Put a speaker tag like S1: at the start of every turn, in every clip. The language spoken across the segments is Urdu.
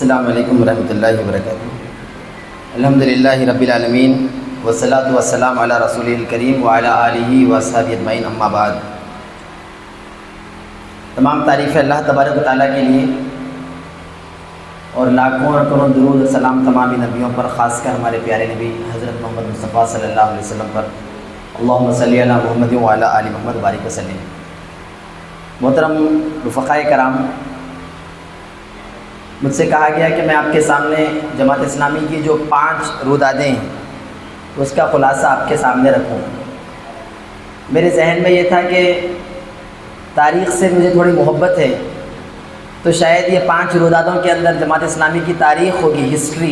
S1: السلام علیکم ورحمۃ اللہ وبرکاتہ۔ الحمدللہ رب العالمین والصلاۃ والسلام علی رسول الکریم وعلی آلہ واصحابہ اجمعین، اما بعد۔ تمام تعریف اللہ تبارک و تعالیٰ کے لیے اور لاکھوں اور کروڑوں درود و سلام تمامی نبیوں پر، خاص کر ہمارے پیارے نبی حضرت محمد مصطفیٰ صلی اللہ علیہ وسلم پر۔ اللہم صلی علی محمد وعلی آل محمد بارک وسلم۔ محترم رفقائے کرام، مجھ سے کہا گیا کہ میں آپ کے سامنے جماعت اسلامی کی جو 5 رودادیں ہیں اس کا خلاصہ آپ کے سامنے رکھوں۔ میرے ذہن میں یہ تھا کہ تاریخ سے مجھے تھوڑی محبت ہے، تو شاید یہ 5 رودادوں کے اندر جماعت اسلامی کی تاریخ ہوگی، ہسٹری۔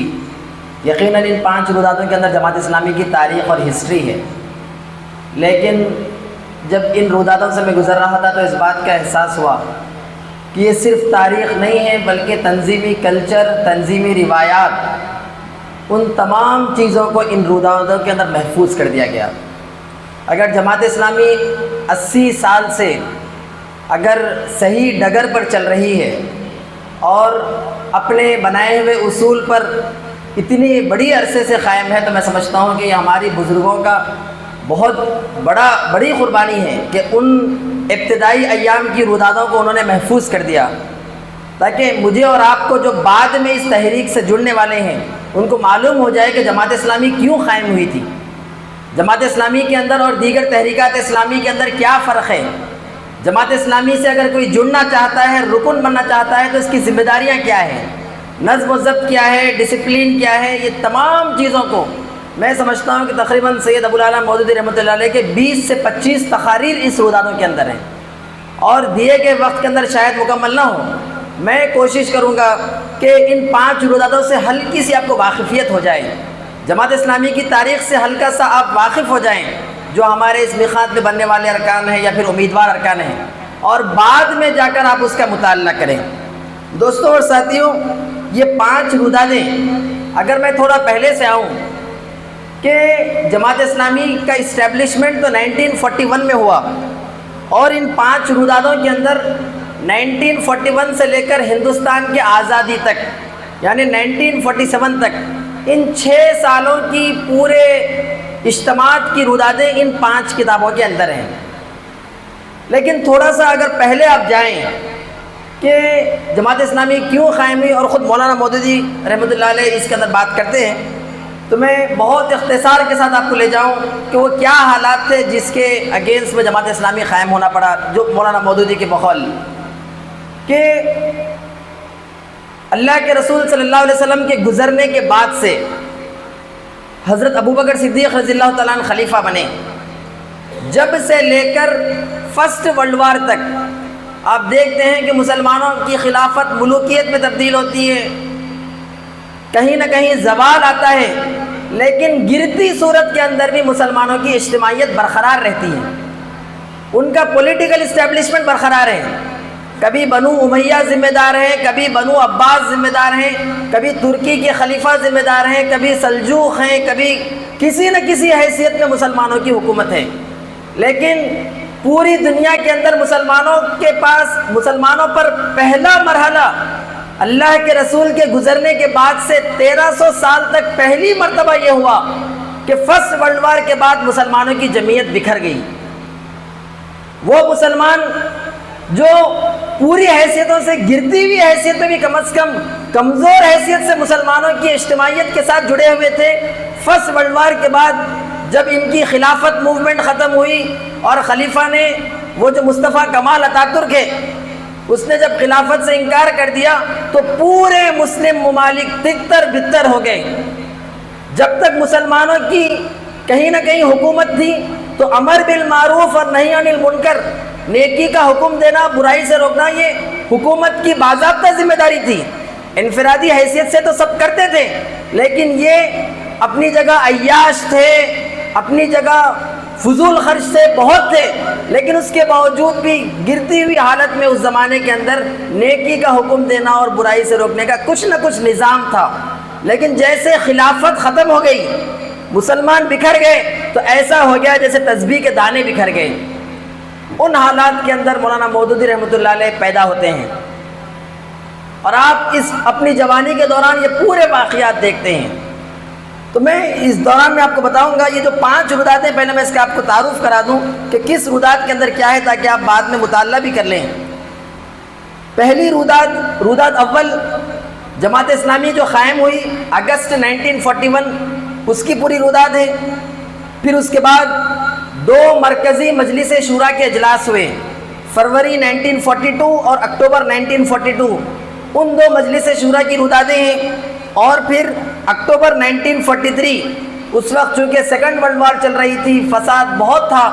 S1: یقیناً ان 5 رودادوں کے اندر جماعت اسلامی کی تاریخ اور ہسٹری ہے، لیکن جب ان رودادوں سے میں گزر رہا تھا تو اس بات کا احساس ہوا کہ یہ صرف تاریخ نہیں ہے بلکہ تنظیمی کلچر، تنظیمی روایات، ان تمام چیزوں کو ان رودادوں کے اندر محفوظ کر دیا گیا۔ اگر جماعت اسلامی 80 سال سے اگر صحیح ڈگر پر چل رہی ہے اور اپنے بنائے ہوئے اصول پر اتنی بڑی عرصے سے قائم ہے، تو میں سمجھتا ہوں کہ یہ ہماری بزرگوں کا بہت بڑی قربانی ہے کہ ان ابتدائی ایام کی رودادوں کو انہوں نے محفوظ کر دیا، تاکہ مجھے اور آپ کو جو بعد میں اس تحریک سے جڑنے والے ہیں ان کو معلوم ہو جائے کہ جماعت اسلامی کیوں قائم ہوئی تھی، جماعت اسلامی کے اندر اور دیگر تحریکات اسلامی کے اندر کیا فرق ہے، جماعت اسلامی سے اگر کوئی جڑنا چاہتا ہے، رکن بننا چاہتا ہے تو اس کی ذمہ داریاں کیا ہیں، نظم و ضبط کیا ہے، ڈسپلین کیا ہے۔ یہ تمام چیزوں کو میں سمجھتا ہوں کہ تقریباً سید ابو العالیٰ مودودی رحمۃ اللہ علیہ کے 20 سے 25 تقاریر اس رودادوں کے اندر ہیں، اور دیے گئے وقت کے اندر شاید مکمل نہ ہو۔ میں کوشش کروں گا کہ ان 5 رودادوں سے ہلکی سی آپ کو واقفیت ہو جائے، جماعت اسلامی کی تاریخ سے ہلکا سا آپ واقف ہو جائیں، جو ہمارے اس میقات میں بننے والے ارکان ہیں یا پھر امیدوار ارکان ہیں، اور بعد میں جا کر آپ اس کا مطالعہ کریں۔ دوستوں اور ساتھیوں، یہ 5 رودادیں، اگر میں تھوڑا پہلے سے آؤں کہ جماعت اسلامی کا اسٹیبلشمنٹ تو 1941 میں ہوا، اور ان 5 رودادوں کے اندر 1941 سے لے کر ہندوستان کی آزادی تک، یعنی 1947 تک، ان 6 سالوں کی پورے اجتماعات کی رودادیں ان 5 کتابوں کے اندر ہیں۔ لیکن تھوڑا سا اگر پہلے آپ جائیں کہ جماعت اسلامی کیوں قائم ہوئی، اور خود مولانا مودودی رحمۃ اللہ علیہ اس کے اندر بات کرتے ہیں، تو میں بہت اختصار کے ساتھ آپ کو لے جاؤں کہ وہ کیا حالات تھے جس کے اگینسٹ میں جماعت اسلامی قائم ہونا پڑا، جو مولانا مودودی کے بقول کہ اللہ کے رسول صلی اللہ علیہ وسلم کے گزرنے کے بعد سے حضرت ابوبکر صدیق رضی اللہ تعالیٰ عنہ خلیفہ بنے، جب سے لے کر فرسٹ ورلڈ وار تک آپ دیکھتے ہیں کہ مسلمانوں کی خلافت ملوکیت میں تبدیل ہوتی ہے، کہیں نہ کہیں زوال آتا ہے، لیکن گرتی صورت کے اندر بھی مسلمانوں کی اجتماعیت برقرار رہتی ہے، ان کا پولیٹیکل اسٹیبلشمنٹ برقرار ہے۔ کبھی بنو امیہ ذمہ دار ہیں، کبھی بنو عباس ذمہ دار ہیں، کبھی ترکی کے خلیفہ ذمہ دار ہیں، کبھی سلجوق ہیں، کبھی کسی نہ کسی حیثیت میں مسلمانوں کی حکومت ہے، لیکن پوری دنیا کے اندر مسلمانوں کے پاس، مسلمانوں پر پہلا مرحلہ اللہ کے رسول کے گزرنے کے بعد سے 1300 سال تک پہلی مرتبہ یہ ہوا کہ فرسٹ ورلڈ وار کے بعد مسلمانوں کی جمعیت بکھر گئی۔ وہ مسلمان جو پوری حیثیتوں سے گرتی ہوئی حیثیت میں بھی کم از کم کمزور حیثیت سے مسلمانوں کی اجتماعیت کے ساتھ جڑے ہوئے تھے، فرسٹ ورلڈ وار کے بعد جب ان کی خلافت موومنٹ ختم ہوئی اور خلیفہ نے، وہ جو مصطفیٰ کمال اتاترک ہے، اس نے جب خلافت سے انکار کر دیا تو پورے مسلم ممالک تتر بتر ہو گئے۔ جب تک مسلمانوں کی کہیں نہ کہیں حکومت تھی تو امر بالمعروف اور نہی عن المنکر، نیکی کا حکم دینا، برائی سے روکنا، یہ حکومت کی باضابطہ ذمہ داری تھی۔ انفرادی حیثیت سے تو سب کرتے تھے، لیکن یہ اپنی جگہ عیاش تھے، اپنی جگہ فضول خرچ سے بہت تھے، لیکن اس کے باوجود بھی گرتی ہوئی حالت میں اس زمانے کے اندر نیکی کا حکم دینا اور برائی سے روکنے کا کچھ نہ کچھ نظام تھا۔ لیکن جیسے خلافت ختم ہو گئی، مسلمان بکھر گئے، تو ایسا ہو گیا جیسے تسبیح کے دانے بکھر گئے۔ ان حالات کے اندر مولانا مودودی رحمۃ اللہ علیہ پیدا ہوتے ہیں، اور آپ اس اپنی جوانی کے دوران یہ پورے واقعات دیکھتے ہیں. تو میں اس دوران میں آپ کو بتاؤں گا یہ جو 5 رودات ہیں، پہلے میں اس کا آپ کو تعارف کرا دوں کہ کس رودات کے اندر کیا ہے، تاکہ آپ بعد میں مطالعہ بھی کر لیں. پہلی رودات اول جماعت اسلامی جو قائم ہوئی اگست 1941، اس کی پوری رودات ہے. پھر اس کے بعد 2 مرکزی مجلس شورا کے اجلاس ہوئے، فروری 1942 اور اکتوبر 1942، ان 2 مجلس شورا کی روداتیں ہیں. اور پھر اکتوبر 1943، اس وقت چونکہ سیکنڈ ورلڈ وار چل رہی تھی، فساد بہت تھا،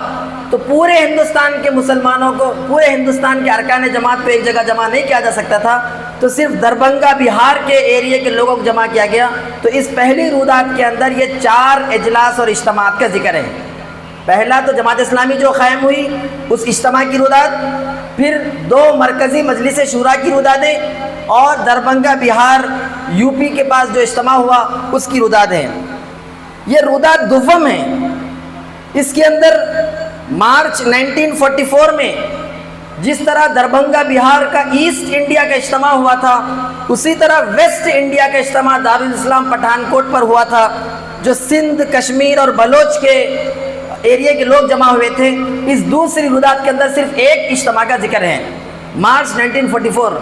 S1: تو پورے ہندوستان کے مسلمانوں کو، پورے ہندوستان کے ارکان جماعت پہ ایک جگہ جمع نہیں کیا جا سکتا تھا، تو صرف دربھنگہ بہار کے ایریے کے لوگوں کو جمع کیا گیا. تو اس پہلی رودات کے اندر یہ 4 اجلاس اور اجتماعات کا ذکر ہے. پہلا تو جماعت اسلامی جو قائم ہوئی اس اجتماع کی رودات، پھر 2 مرکزی مجلس شورا کی روداتیں، اور دربھنگہ بہار یو پی کے پاس جو اجتماع ہوا اس کی رودات ہیں. یہ رودات دوم ہے. اس کے اندر مارچ 1944 میں جس طرح دربھنگہ بہار کا ایسٹ انڈیا کا اجتماع ہوا تھا، اسی طرح ویسٹ انڈیا کا اجتماع دارالاسلام پٹھان کوٹ پر ہوا تھا، جو سندھ، کشمیر اور بلوچ کے ایریے کے لوگ جمع ہوئے تھے. اس دوسری رودات کے اندر صرف ایک اجتماع کا ذکر ہے، مارچ 1944.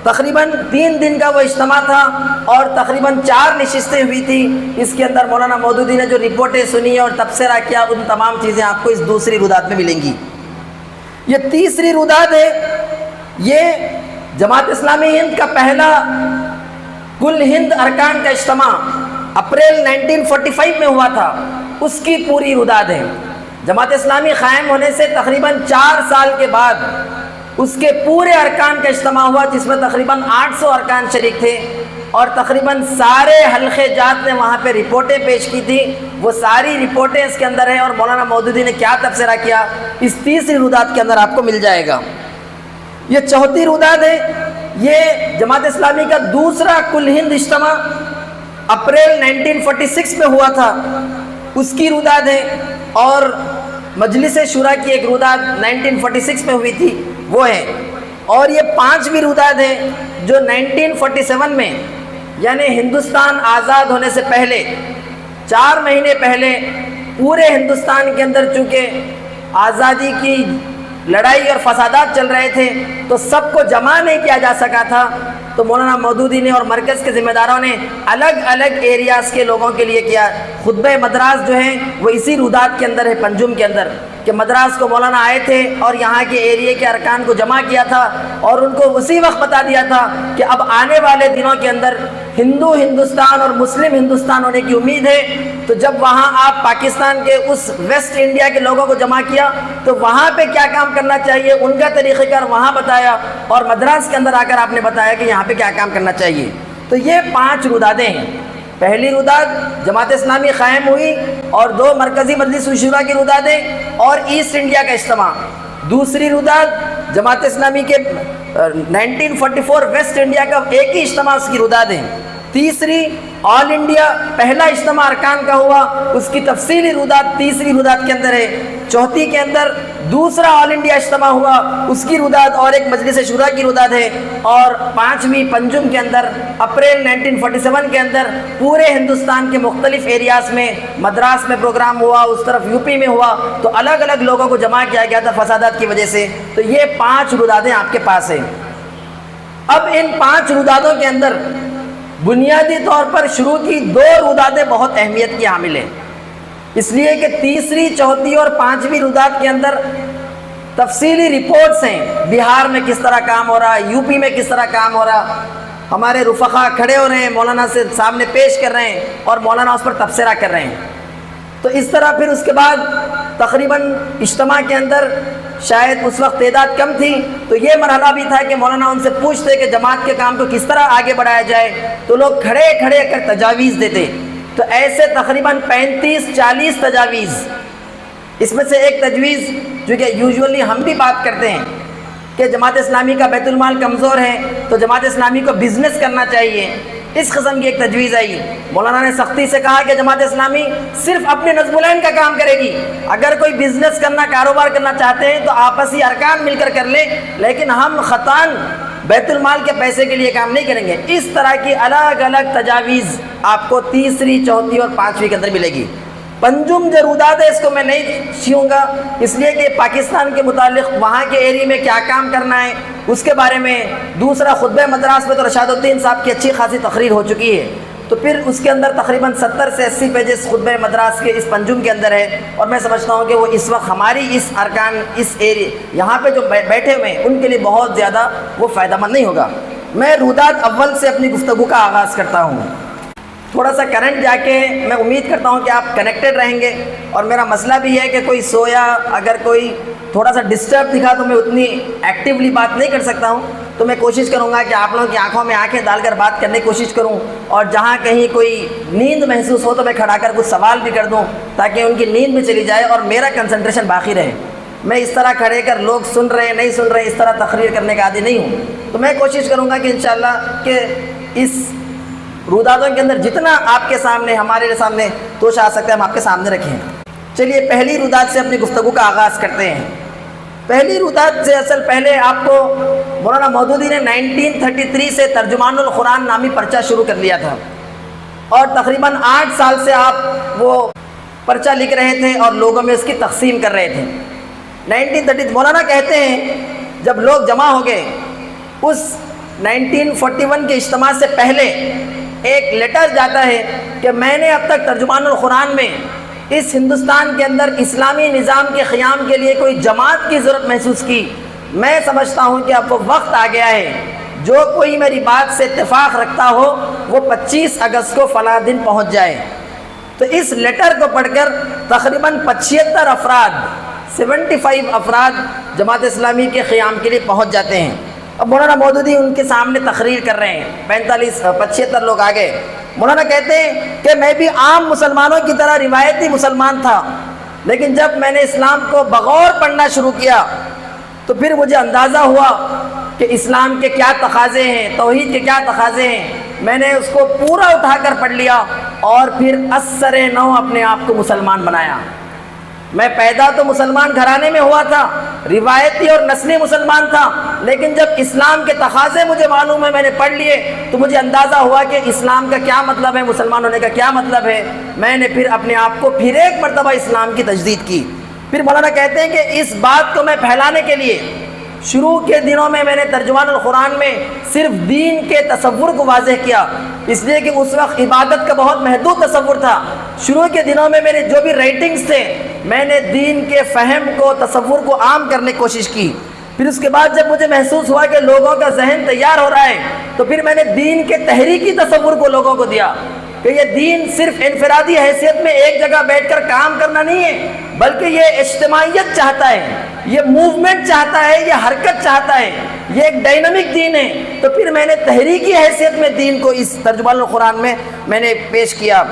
S1: تقریباً 3 دن کا وہ اجتماع تھا اور تقریباً 4 نشستیں ہوئی تھی. اس کے اندر مولانا مودودی نے جو رپورٹیں سنی اور تبصرہ کیا، ان تمام چیزیں آپ کو اس دوسری رودات میں ملیں گی. یہ تیسری رودات ہے. یہ جماعت اسلامی ہند کا پہلا کل ہند ارکان کا اجتماع اپریل 1945 میں ہوا تھا، اس کی پوری رودات ہے. جماعت اسلامی قائم ہونے سے تقریباً 4 سال کے بعد اس کے پورے ارکان کا اجتماع ہوا، جس میں تقریباً 800 ارکان شریک تھے، اور تقریباً سارے حلقے جات نے وہاں پہ رپورٹیں پیش کی تھی. وہ ساری رپورٹیں اس کے اندر ہیں، اور مولانا مودودی نے کیا تبصرہ کیا اس تیسری رودات کے اندر آپ کو مل جائے گا. یہ چوتھی رودات ہے. یہ جماعت اسلامی کا دوسرا کل ہند اجتماع اپریل 1946 میں ہوا تھا، اس کی رودات ہے. اور مجلس شورا کی ایک رودات 1946 میں ہوئی تھی، وہ ہے. اور یہ 5ویں رودات ہے جو 1947 میں، یعنی ہندوستان آزاد ہونے سے پہلے 4 مہینے پہلے پورے ہندوستان کے اندر چونکہ آزادی کی لڑائی اور فسادات چل رہے تھے تو سب کو جمع نہیں کیا جا سکا تھا، تو مولانا مودودی نے اور مرکز کے ذمہ داروں نے الگ الگ ایریاز کے لوگوں کے لیے کیا. خطبہ مدراس جو ہیں وہ اسی رودات کے اندر ہے، پنجم کے اندر، کہ مدراس کو مولانا آئے تھے اور یہاں کے ایریے کے ارکان کو جمع کیا تھا، اور ان کو اسی وقت بتا دیا تھا کہ اب آنے والے دنوں کے اندر ہندو ہندوستان اور مسلم ہندوستان ہونے کی امید ہے. تو جب وہاں آپ پاکستان کے اس ویسٹ انڈیا کے لوگوں کو جمع کیا تو وہاں پہ کیا کام کرنا چاہیے، ان کا طریقہ کار وہاں بتایا، اور مدراس کے اندر آ کر آپ نے بتایا کہ یہاں پہ کیا کام کرنا چاہیے. تو یہ 5 روداتیں ہیں. پہلی رودات جماعت اسلامی قائم ہوئی اور 2 مرکزی مجلس شورا کی روداتیں اور ایسٹ انڈیا کا اجتماع. دوسری رودات جماعت اسلامی کے 1944 ویسٹ انڈیا کا ایک ہی اجتماع، اس کی رودات ہیں. تیسری آل انڈیا پہلا اجتماع ارکان کا ہوا، اس کی تفصیلی رودات تیسری رودات کے اندر ہے. چوتھی کے اندر دوسرا آل انڈیا اجتماع ہوا، اس کی رودات اور ایک مجلس شورا کی رودات ہے. اور 5ویں پنجم کے اندر اپریل 1947 کے اندر پورے ہندوستان کے مختلف ایریاز میں، مدراس میں پروگرام ہوا، اس طرف یو پی میں ہوا، تو الگ الگ لوگوں کو جمع کیا گیا تھا فسادات کی وجہ سے. تو یہ 5 روداتیں آپ کے پاس ہیں. اب ان 5 روداتوں کے اندر بنیادی طور پر شروع کی 2 روداتیں بہت اہمیت کی حامل ہیں، اس لیے کہ تیسری، چوتھی اور 5ویں رودات کے اندر تفصیلی رپورٹس ہیں. بہار میں کس طرح کام ہو رہا ہے، یو پی میں کس طرح کام ہو رہا، ہمارے رفقا کھڑے ہو رہے ہیں، مولانا سے سامنے پیش کر رہے ہیں اور مولانا اس پر تبصرہ کر رہے ہیں. تو اس طرح پھر اس کے بعد تقریباً اجتماع کے اندر شاید اس وقت تعداد کم تھی، تو یہ مرحلہ بھی تھا کہ مولانا ان سے پوچھتے کہ جماعت کے کام کو کس طرح آگے بڑھایا جائے، تو لوگ کھڑے کھڑے کر تجاویز دیتے. تو ایسے تقریباً 35-40 تجاویز. اس میں سے ایک تجویز جو کہ یوزولی ہم بھی بات کرتے ہیں کہ جماعت اسلامی کا بیت المال کمزور ہے تو جماعت اسلامی کو بزنس کرنا چاہیے، اس قسم کی ایک تجویز آئی. مولانا نے سختی سے کہا کہ جماعت اسلامی صرف اپنے نظم العین کا کام کرے گی، اگر کوئی بزنس کرنا، کاروبار کرنا چاہتے ہیں تو آپسی ارکان مل کر لیں، لیکن ہم خطان بیت المال کے پیسے کے لیے کام نہیں کریں گے۔ اس طرح کی الگ الگ تجاویز آپ کو تیسری، چوتھی اور پانچویں کے اندر ملے گی۔ پنجم جو رودات ہے اس کو میں نہیں چھیوں گا، اس لیے کہ پاکستان کے متعلق وہاں کے ایریا میں کیا کام کرنا ہے اس کے بارے میں دوسرا خطبہ مدراس میں تو رشاد الدین صاحب کی اچھی خاصی تقریر ہو چکی ہے، تو پھر اس کے اندر تقریباً 70 سے 80 پیجز خطبہ مدراس کے اس پنجم کے اندر ہے، اور میں سمجھتا ہوں کہ وہ اس وقت ہماری اس ارکان اس ایریا یہاں پہ جو بیٹھے ہوئے ہیں ان کے لیے بہت زیادہ وہ فائدہ مند نہیں ہوگا۔ میں رودات اول سے اپنی گفتگو کا آغاز کرتا ہوں۔ تھوڑا سا کرنٹ جا کے میں امید کرتا ہوں کہ آپ کنیکٹڈ رہیں گے، اور میرا مسئلہ بھی ہے کہ کوئی سویا اگر کوئی تھوڑا سا ڈسٹرب دکھا تو میں اتنی ایکٹیولی بات نہیں کر سکتا ہوں، تو میں کوشش کروں گا کہ آپ لوگوں کی آنکھوں میں آنکھیں ڈال کر بات کرنے کی کوشش کروں، اور جہاں کہیں کوئی نیند محسوس ہو تو میں کھڑا کر کچھ سوال بھی کر دوں تاکہ ان کی نیند بھی چلی جائے اور میرا کنسنٹریشن باقی رہے۔ میں اس طرح کھڑے کر لوگ سن رہے ہیں نہیں سن رہے اس طرح تقریر کرنے کا عادی نہیں ہوں، تو میں کوشش کروں گا کہ انشاءاللہ کہ اس روداتوں کے اندر جتنا آپ کے سامنے ہمارے سامنے توش آ سکتا ہے ہم آپ کے سامنے رکھیں۔ چلیے پہلی رودات سے اپنی گفتگو کا آغاز کرتے ہیں۔ پہلی رودات سے اصل پہلے آپ کو مولانا مودودی نے 1933 سے ترجمان القرآن نامی پرچہ شروع کر لیا تھا، اور تقریباً 8 سال سے آپ وہ پرچہ لکھ رہے تھے اور لوگوں میں اس کی تقسیم کر رہے تھے۔ 1933 مولانا کہتے ہیں جب لوگ جمع ہو گئے اس 1941 کے اجتماع سے پہلے ایک لیٹر جاتا ہے کہ میں نے اب تک ترجمان القرآن میں اس ہندوستان کے اندر اسلامی نظام کے قیام کے لیے کوئی جماعت کی ضرورت محسوس کی۔ میں سمجھتا ہوں کہ اب وہ وقت آ گیا ہے، جو کوئی میری بات سے اتفاق رکھتا ہو وہ 25 اگست کو فلاں دن پہنچ جائے۔ تو اس لیٹر کو پڑھ کر تقریباً 75 افراد 75 افراد جماعت اسلامی کے قیام کے لیے پہنچ جاتے ہیں۔ اب مولانا مودودی ان کے سامنے تقریر کر رہے ہیں، 75 لوگ آ گئے۔ مولانا کہتے ہیں کہ میں بھی عام مسلمانوں کی طرح روایتی مسلمان تھا، لیکن جب میں نے اسلام کو بغور پڑھنا شروع کیا تو پھر مجھے اندازہ ہوا کہ اسلام کے کیا تقاضے ہیں، توحید کے کیا تقاضے ہیں۔ میں نے اس کو پورا اٹھا کر پڑھ لیا اور پھر اثر نو اپنے آپ کو مسلمان بنایا۔ میں پیدا تو مسلمان گھرانے میں ہوا تھا، روایتی اور نسلی مسلمان تھا، لیکن جب اسلام کے تقاضے مجھے معلوم ہے میں نے پڑھ لیے تو مجھے اندازہ ہوا کہ اسلام کا کیا مطلب ہے، مسلمان ہونے کا کیا مطلب ہے۔ میں نے پھر اپنے آپ کو پھر ایک مرتبہ اسلام کی تجدید کی۔ پھر مولانا کہتے ہیں کہ اس بات کو میں پھیلانے کے لیے شروع کے دنوں میں نے ترجمان القرآن میں صرف دین کے تصور کو واضح کیا، اس لیے کہ اس وقت عبادت کا بہت محدود تصور تھا۔ شروع کے دنوں میں میرے جو بھی رائٹنگز تھے میں نے دین کے فہم کو تصور کو عام کرنے کی کوشش کی۔ پھر اس کے بعد جب مجھے محسوس ہوا کہ لوگوں کا ذہن تیار ہو رہا ہے تو پھر میں نے دین کے تحریکی تصور کو لوگوں کو دیا کہ یہ دین صرف انفرادی حیثیت میں ایک جگہ بیٹھ کر کام کرنا نہیں ہے، بلکہ یہ اجتماعیت چاہتا ہے، یہ موومنٹ چاہتا ہے، یہ حرکت چاہتا ہے، یہ ایک ڈائنامک دین ہے۔ تو پھر میں نے تحریکی حیثیت میں دین کو اس ترجمان القرآن میں نے پیش کیا۔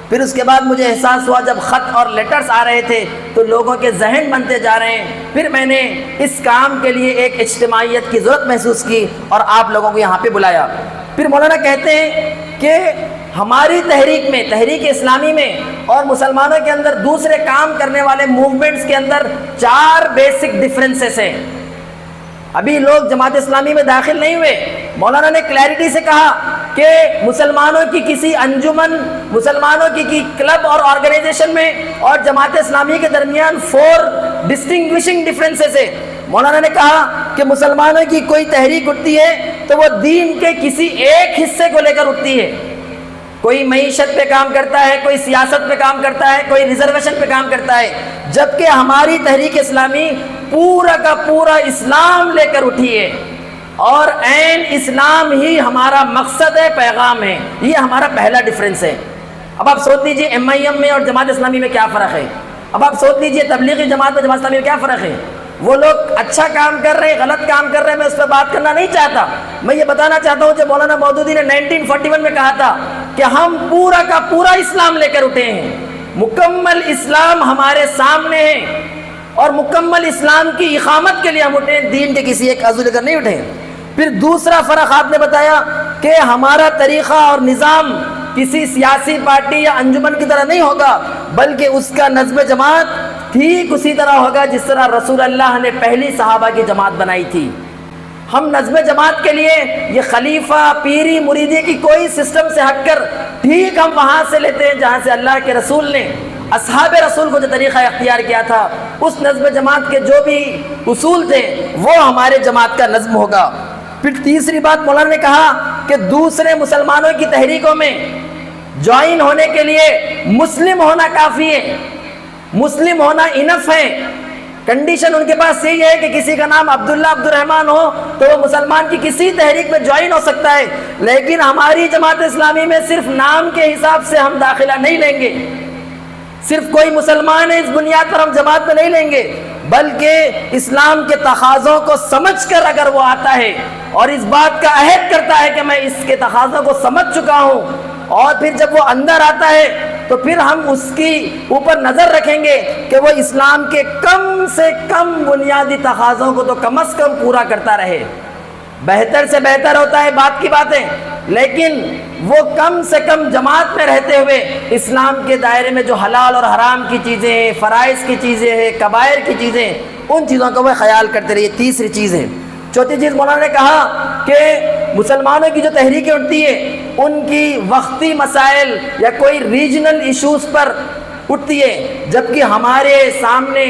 S1: پھر اس کے بعد مجھے احساس ہوا جب خط اور لیٹرز آ رہے تھے تو لوگوں کے ذہن بنتے جا رہے ہیں، پھر میں نے اس کام کے لیے ایک اجتماعیت کی ضرورت محسوس کی اور آپ لوگوں کو یہاں پہ بلایا۔ پھر مولانا کہتے ہیں کہ ہماری تحریک میں، تحریک اسلامی میں اور مسلمانوں کے اندر دوسرے کام کرنے والے موومنٹس کے اندر 4 بیسک ڈفرینسز ہیں۔ ابھی لوگ جماعت اسلامی میں داخل نہیں ہوئے، مولانا نے کلیئرٹی سے کہا کہ مسلمانوں کی کسی انجمن، مسلمانوں کی کلب اور آرگنائزیشن میں اور جماعت اسلامی کے درمیان 4 ڈسٹنگوشنگ ڈفرینسز ہے۔ مولانا نے کہا کہ مسلمانوں کی کوئی تحریک اٹھتی ہے تو وہ دین کے کسی ایک حصے کو لے کر اٹھتی ہے، کوئی معیشت پہ کام کرتا ہے، کوئی سیاست پہ کام کرتا ہے، کوئی ریزرویشن پہ کام کرتا ہے، جبکہ ہماری تحریک اسلامی پورا کا پورا اسلام لے کر اٹھی ہے اور عین اسلام ہی ہمارا مقصد ہے، پیغام ہے۔ یہ ہمارا پہلا ڈفرینس ہے۔ اب آپ سوچ لیجئے MIM میں اور جماعت اسلامی میں کیا فرق ہے، اب آپ سوچ لیجئے تبلیغی جماعت اور جماعت اسلامی میں کیا فرق ہے۔ وہ لوگ اچھا کام کر رہے ہیں، غلط کام کر رہے ہیں، میں اس پہ بات کرنا نہیں چاہتا۔ میں یہ بتانا چاہتا ہوں جو مولانا مودودی نے 1941 میں کہا تھا کہ ہم پورا کا پورا اسلام لے کر اٹھے ہیں، مکمل اسلام ہمارے سامنے ہے اور مکمل اسلام کی اقامت کے لیے ہم اٹھے، دین کے کسی ایک عضو لے کر نہیں اٹھے۔ پھر دوسرا فرق آپ نے بتایا کہ ہمارا طریقہ اور نظام کسی سیاسی پارٹی یا انجمن کی طرح نہیں ہوگا، بلکہ اس کا نظم جماعت ٹھیک اسی طرح ہوگا جس طرح رسول اللہ نے پہلی صحابہ کی جماعت بنائی تھی۔ ہم نظم جماعت کے لیے یہ خلیفہ پیری مریدی کی کوئی سسٹم سے ہٹ کر ٹھیک ہم وہاں سے لیتے ہیں جہاں سے اللہ کے رسول نے اصحاب رسول کو جو طریقہ اختیار کیا تھا، اس نظم جماعت کے جو بھی اصول تھے وہ ہمارے جماعت کا نظم ہوگا۔ پھر تیسری بات مولانا نے کہا کہ دوسرے مسلمانوں کی تحریکوں میں جوائن ہونے کے لیے مسلم ہونا کافی ہے، مسلم ہونا انف ہے۔ کنڈیشن ان کے پاس یہی ہے کہ کسی کا نام عبداللہ عبد الرحمن ہو تو وہ مسلمان کی کسی تحریک میں جوائن ہو سکتا ہے، لیکن ہماری جماعت اسلامی میں صرف نام کے حساب سے ہم داخلہ نہیں لیں گے، صرف کوئی مسلمان ہے اس بنیاد پر ہم جماعت میں نہیں لیں گے، بلکہ اسلام کے تقاضوں کو سمجھ کر اگر وہ آتا ہے اور اس بات کا عہد کرتا ہے کہ میں اس کے تقاضوں کو سمجھ چکا ہوں، اور پھر جب وہ اندر آتا ہے تو پھر ہم اس کی اوپر نظر رکھیں گے کہ وہ اسلام کے کم سے کم بنیادی تقاضوں کو تو کم از کم پورا کرتا رہے۔ بہتر سے بہتر ہوتا ہے بات کی باتیں، لیکن وہ کم سے کم جماعت میں رہتے ہوئے اسلام کے دائرے میں جو حلال اور حرام کی چیزیں ہیں، فرائض کی چیزیں ہیں، کبائر کی چیزیں، ان چیزوں کا وہ خیال کرتے رہیے۔ تیسری چیز ہے، چوتھی چیز مولانا نے کہا کہ مسلمانوں کی جو تحریکیں اٹھتی ہیں ان کی وقتی مسائل یا کوئی ریجنل ایشوز پر اٹھتی ہے، جبکہ ہمارے سامنے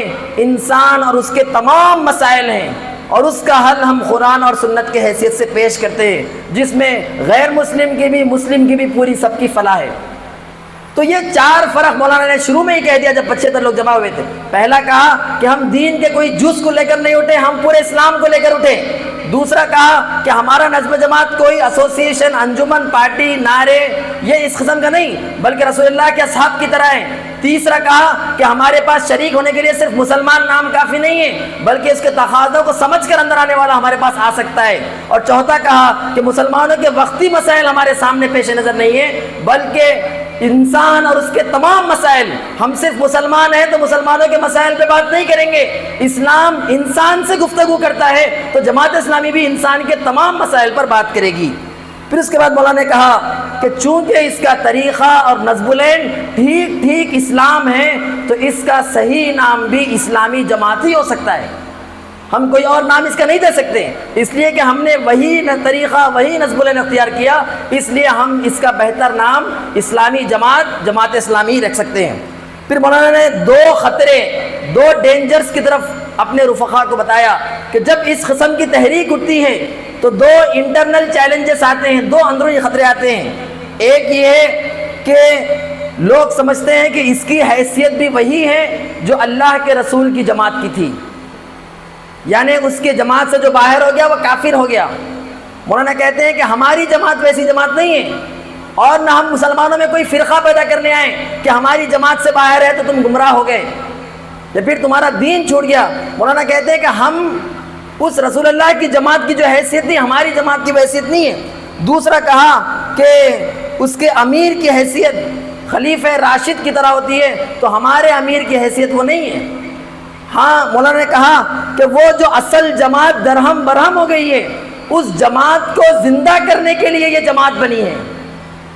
S1: انسان اور اس کے تمام مسائل ہیں اور اس کا حل ہم قرآن اور سنت کے حیثیت سے پیش کرتے ہیں، جس میں غیر مسلم کی بھی مسلم کی بھی پوری سب کی فلاح ہے۔ تو یہ چار فرق مولانا نے شروع میں ہی کہہ دیا جب 75 لوگ جمع ہوئے تھے۔ پہلا کہا کہ ہم دین کے کوئی جز کو لے کر نہیں اٹھے، ہم پورے اسلام کو لے کر اٹھے۔ دوسرا کہا کہ ہمارا نظم جماعت کوئی ایسوسیشن، انجمن، پارٹی، نعرے یہ اس قسم کا نہیں، بلکہ رسول اللہ کے اصحاب کی طرح ہے۔ تیسرا کہا کہ ہمارے پاس شریک ہونے کے لیے صرف مسلمان نام کافی نہیں ہے، بلکہ اس کے تقاضوں کو سمجھ کر اندر آنے والا ہمارے پاس آ سکتا ہے۔ اور چوتھا کہا کہ مسلمانوں کے وقتی مسائل ہمارے سامنے پیش نظر نہیں ہے، بلکہ انسان اور اس کے تمام مسائل، ہم صرف مسلمان ہیں تو مسلمانوں کے مسائل پہ بات نہیں کریں گے، اسلام انسان سے گفتگو کرتا ہے تو جماعت اسلامی بھی انسان کے تمام مسائل پر بات کرے گی۔ پھر اس کے بعد مولانا نے کہا کہ چونکہ اس کا طریقہ اور نظم العین ٹھیک ٹھیک اسلام ہے تو اس کا صحیح نام بھی اسلامی جماعت ہی ہو سکتا ہے، ہم کوئی اور نام اس کا نہیں دے سکتے، اس لیے کہ ہم نے وہی طریقہ وہی نظم العین اختیار کیا، اس لیے ہم اس کا بہتر نام اسلامی جماعت، جماعت اسلامی رکھ سکتے ہیں۔ پھر مولانا نے دو خطرے، دو ڈینجرز کی طرف اپنے رفقا کو بتایا کہ جب اس قسم کی تحریک اٹھتی ہے تو دو انٹرنل چیلنجز آتے ہیں، دو اندرونی خطرے آتے ہیں۔ ایک یہ ہے کہ لوگ سمجھتے ہیں کہ اس کی حیثیت بھی وہی ہے جو اللہ کے رسول کی جماعت کی تھی، یعنی اس کے جماعت سے جو باہر ہو گیا وہ کافر ہو گیا۔ مولانا کہتے ہیں کہ ہماری جماعت ویسی جماعت نہیں ہے، اور نہ ہم مسلمانوں میں کوئی فرقہ پیدا کرنے آئے کہ ہماری جماعت سے باہر ہے تو تم گمراہ ہو گئے یا پھر تمہارا دین چھوٹ گیا۔ مولانا کہتے ہیں کہ ہم اس رسول اللہ کی جماعت کی جو حیثیت تھی ہماری جماعت کی حیثیت نہیں ہے۔ دوسرا کہا کہ اس کے امیر کی حیثیت خلیفہ راشد کی طرح ہوتی ہے تو ہمارے امیر کی حیثیت وہ نہیں ہے۔ ہاں مولانا نے کہا کہ وہ جو اصل جماعت درہم برہم ہو گئی ہے اس جماعت کو زندہ کرنے کے لیے یہ جماعت بنی ہے،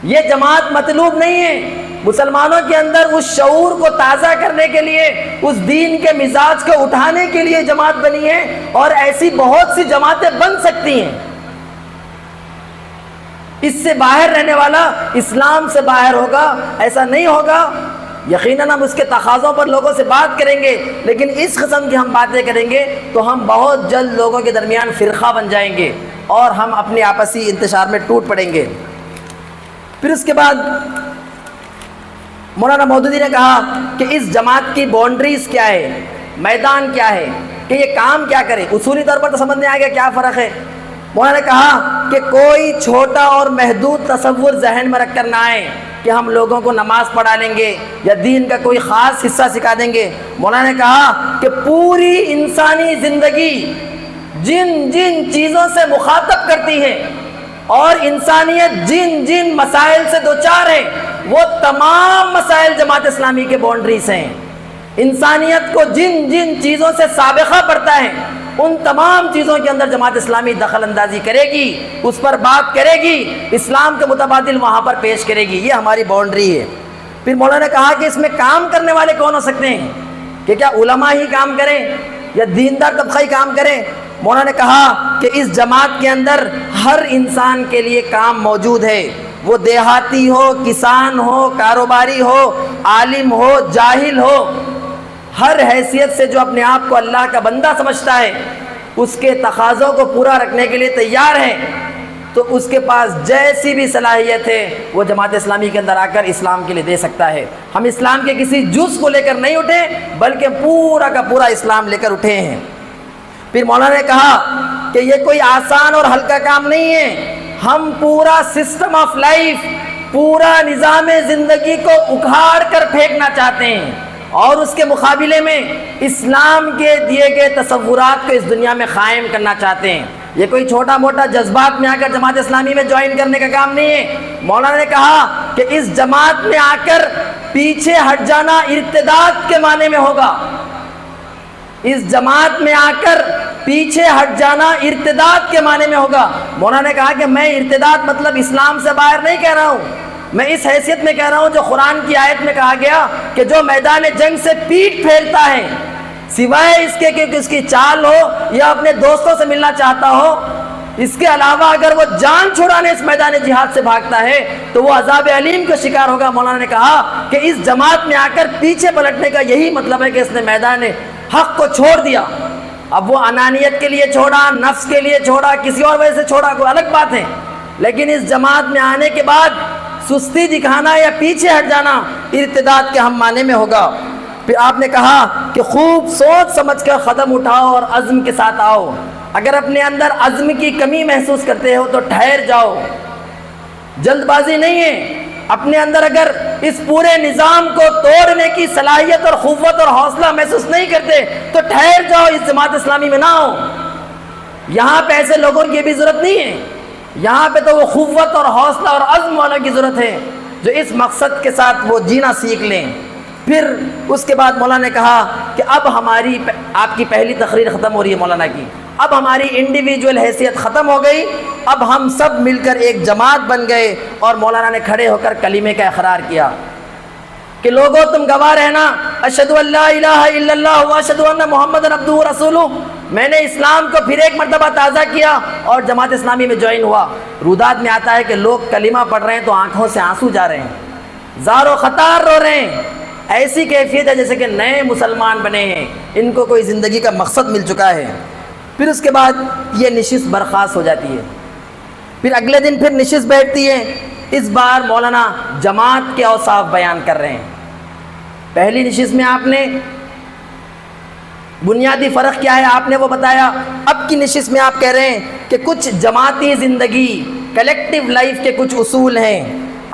S1: یہ جماعت مطلوب نہیں ہے۔ مسلمانوں کے اندر اس شعور کو تازہ کرنے کے لیے، اس دین کے مزاج کو اٹھانے کے لیے جماعت بنی ہے، اور ایسی بہت سی جماعتیں بن سکتی ہیں۔ اس سے باہر رہنے والا اسلام سے باہر ہوگا ایسا نہیں ہوگا۔ یقیناً ہم اس کے تقاضوں پر لوگوں سے بات کریں گے، لیکن اس قسم کی ہم باتیں کریں گے تو ہم بہت جلد لوگوں کے درمیان فرقہ بن جائیں گے اور ہم اپنے آپسی انتشار میں ٹوٹ پڑیں گے۔ پھر اس کے بعد مولانا مودودی نے کہا کہ اس جماعت کی باؤنڈریز کیا ہے، میدان کیا ہے، کہ یہ کام کیا کرے۔ اصولی طور پر تو سمجھ میں آ گیا کیا فرق ہے۔ مولانا نے کہا کہ کوئی چھوٹا اور محدود تصور ذہن میں رکھ کر نہ آئے کہ ہم لوگوں کو نماز پڑھا لیں گے یا دین کا کوئی خاص حصہ سکھا دیں گے۔ مولانا نے کہا کہ پوری انسانی زندگی جن جن چیزوں سے مخاطب کرتی ہے اور انسانیت جن جن مسائل سے دوچار ہے وہ تمام مسائل جماعت اسلامی کے باؤنڈریز ہیں۔ انسانیت کو جن جن چیزوں سے سابقہ پڑتا ہے ان تمام چیزوں کے اندر جماعت اسلامی دخل اندازی کرے گی، اس پر بات کرے گی، اسلام کے متبادل وہاں پر پیش کرے گی، یہ ہماری باؤنڈری ہے۔ پھر مولانا نے کہا کہ اس میں کام کرنے والے کون ہو سکتے ہیں، کہ کیا علماء ہی کام کریں یا دیندار طبقہ ہی کام کریں؟ مولانا نے کہا کہ اس جماعت کے اندر ہر انسان کے لیے کام موجود ہے، وہ دیہاتی ہو، کسان ہو، کاروباری ہو، عالم ہو، جاہل ہو، ہر حیثیت سے جو اپنے آپ کو اللہ کا بندہ سمجھتا ہے، اس کے تقاضوں کو پورا رکھنے کے لیے تیار ہے، تو اس کے پاس جیسی بھی صلاحیت ہے وہ جماعت اسلامی کے اندر آ کر اسلام کے لیے دے سکتا ہے۔ ہم اسلام کے کسی جز کو لے کر نہیں اٹھے، بلکہ پورا کا پورا اسلام لے کر اٹھے ہیں۔ پھر مولانا نے کہا کہ یہ کوئی آسان اور ہلکا کام نہیں ہے، ہم پورا سسٹم آف لائف، پورا نظام زندگی کو اکھاڑ کر پھینکنا چاہتے ہیں، اور اس کے مقابلے میں اسلام کے دیے گئے تصورات کو اس دنیا میں قائم کرنا چاہتے ہیں۔ یہ کوئی چھوٹا موٹا جذبات میں آ کر جماعت اسلامی میں جوائن کرنے کا کام نہیں ہے۔ مولانا نے کہا کہ اس جماعت میں آ کر پیچھے ہٹ جانا ارتداد کے معنی میں ہوگا، اس جماعت میں آ کر پیچھے ہٹ جانا ارتداد کے معنی میں ہوگا۔ مولانا نے کہا کہ میں ارتداد مطلب اسلام سے باہر نہیں کہہ رہا ہوں، میں اس حیثیت میں کہہ رہا ہوں جو قرآن کی آیت میں کہا گیا کہ جو میدان جنگ سے پیٹ پھیرتا ہے، سوائے اس کے کہ اس کی چال ہو یا اپنے دوستوں سے ملنا چاہتا ہو، اس کے علاوہ اگر وہ جان چھڑانے اس میدان جہاد سے بھاگتا ہے تو وہ عذاب علیم کا شکار ہوگا۔ مولانا نے کہا کہ اس جماعت میں آ کر پیچھے پلٹنے کا یہی مطلب ہے کہ اس نے میدان حق کو چھوڑ دیا۔ اب وہ انانیت کے لیے چھوڑا، نفس کے لیے چھوڑا، کسی اور وجہ سے چھوڑا، کوئی الگ بات ہے، لیکن اس جماعت میں آنے کے بعد سستی دکھانا یا پیچھے ہٹ جانا ارتداد کے ہم معنی میں ہوگا۔ پھر آپ نے کہا کہ خوب سوچ سمجھ کر قدم اٹھاؤ اور عزم کے ساتھ آؤ، اگر اپنے اندر عزم کی کمی محسوس کرتے ہو تو ٹھہر جاؤ، جلد بازی نہیں ہے۔ اپنے اندر اگر اس پورے نظام کو توڑنے کی صلاحیت اور قوت اور حوصلہ محسوس نہیں کرتے تو ٹھہر جاؤ، اس جماعت اسلامی میں نہ ہو۔ یہاں پہ ایسے لوگوں کی بھی ضرورت نہیں ہے، یہاں پہ تو وہ قوت اور حوصلہ اور عزم والوں کی ضرورت ہے جو اس مقصد کے ساتھ وہ جینا سیکھ لیں۔ پھر اس کے بعد مولانا نے کہا کہ اب ہماری آپ کی پہلی تقریر ختم ہو رہی ہے مولانا کی، اب ہماری انڈیویجول حیثیت ختم ہو گئی، اب ہم سب مل کر ایک جماعت بن گئے۔ اور مولانا نے کھڑے ہو کر کلمے کا اقرار کیا کہ لوگوں تم گواہ رہنا، اشہدو ان لا الہ الا اللہ واشہدو ان محمد عبدہ ورسولہ، میں نے اسلام کو پھر ایک مرتبہ تازہ کیا اور جماعت اسلامی میں جوائن ہوا۔ روداد میں آتا ہے کہ لوگ کلمہ پڑھ رہے ہیں تو آنکھوں سے آنسو جا رہے ہیں، زار و خطار رو رہے ہیں، ایسی کیفیت ہے جیسے کہ نئے مسلمان بنے ہیں، ان کو کوئی زندگی کا مقصد مل چکا ہے۔ پھر اس کے بعد یہ نشست برخاست ہو جاتی ہے، پھر اگلے دن پھر نشست بیٹھتی ہے۔ اس بار مولانا جماعت کے اوصاف بیان کر رہے ہیں۔ پہلی نشست میں آپ نے بنیادی فرق کیا ہے آپ نے وہ بتایا، اب کی نشست میں آپ کہہ رہے ہیں کہ کچھ جماعتی زندگی، کلیکٹیو لائف کے کچھ اصول ہیں۔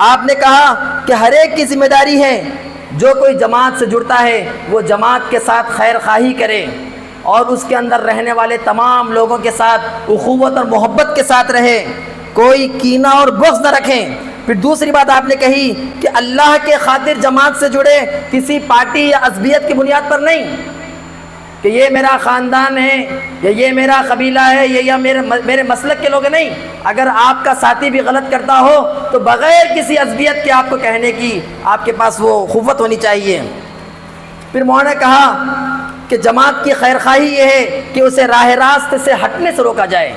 S1: آپ نے کہا کہ ہر ایک کی ذمہ داری ہے جو کوئی جماعت سے جڑتا ہے وہ جماعت کے ساتھ خیر خواہی کرے اور اس کے اندر رہنے والے تمام لوگوں کے ساتھ اخوت اور محبت کے ساتھ رہے، کوئی کینہ اور بغض نہ رکھیں۔ پھر دوسری بات آپ نے کہی کہ اللہ کے خاطر جماعت سے جڑے، کسی پارٹی یا عصبیت کی بنیاد پر نہیں کہ یہ میرا خاندان ہے یا یہ میرا قبیلہ ہے یا میرے مسلک کے لوگ نہیں۔ اگر آپ کا ساتھی بھی غلط کرتا ہو تو بغیر کسی عصبیت کے آپ کو کہنے کی آپ کے پاس وہ قوت ہونی چاہیے۔ پھر مولانا نے کہا کہ جماعت کی خیر خواہی یہ ہے کہ اسے راہ راست سے ہٹنے سے روکا جائے،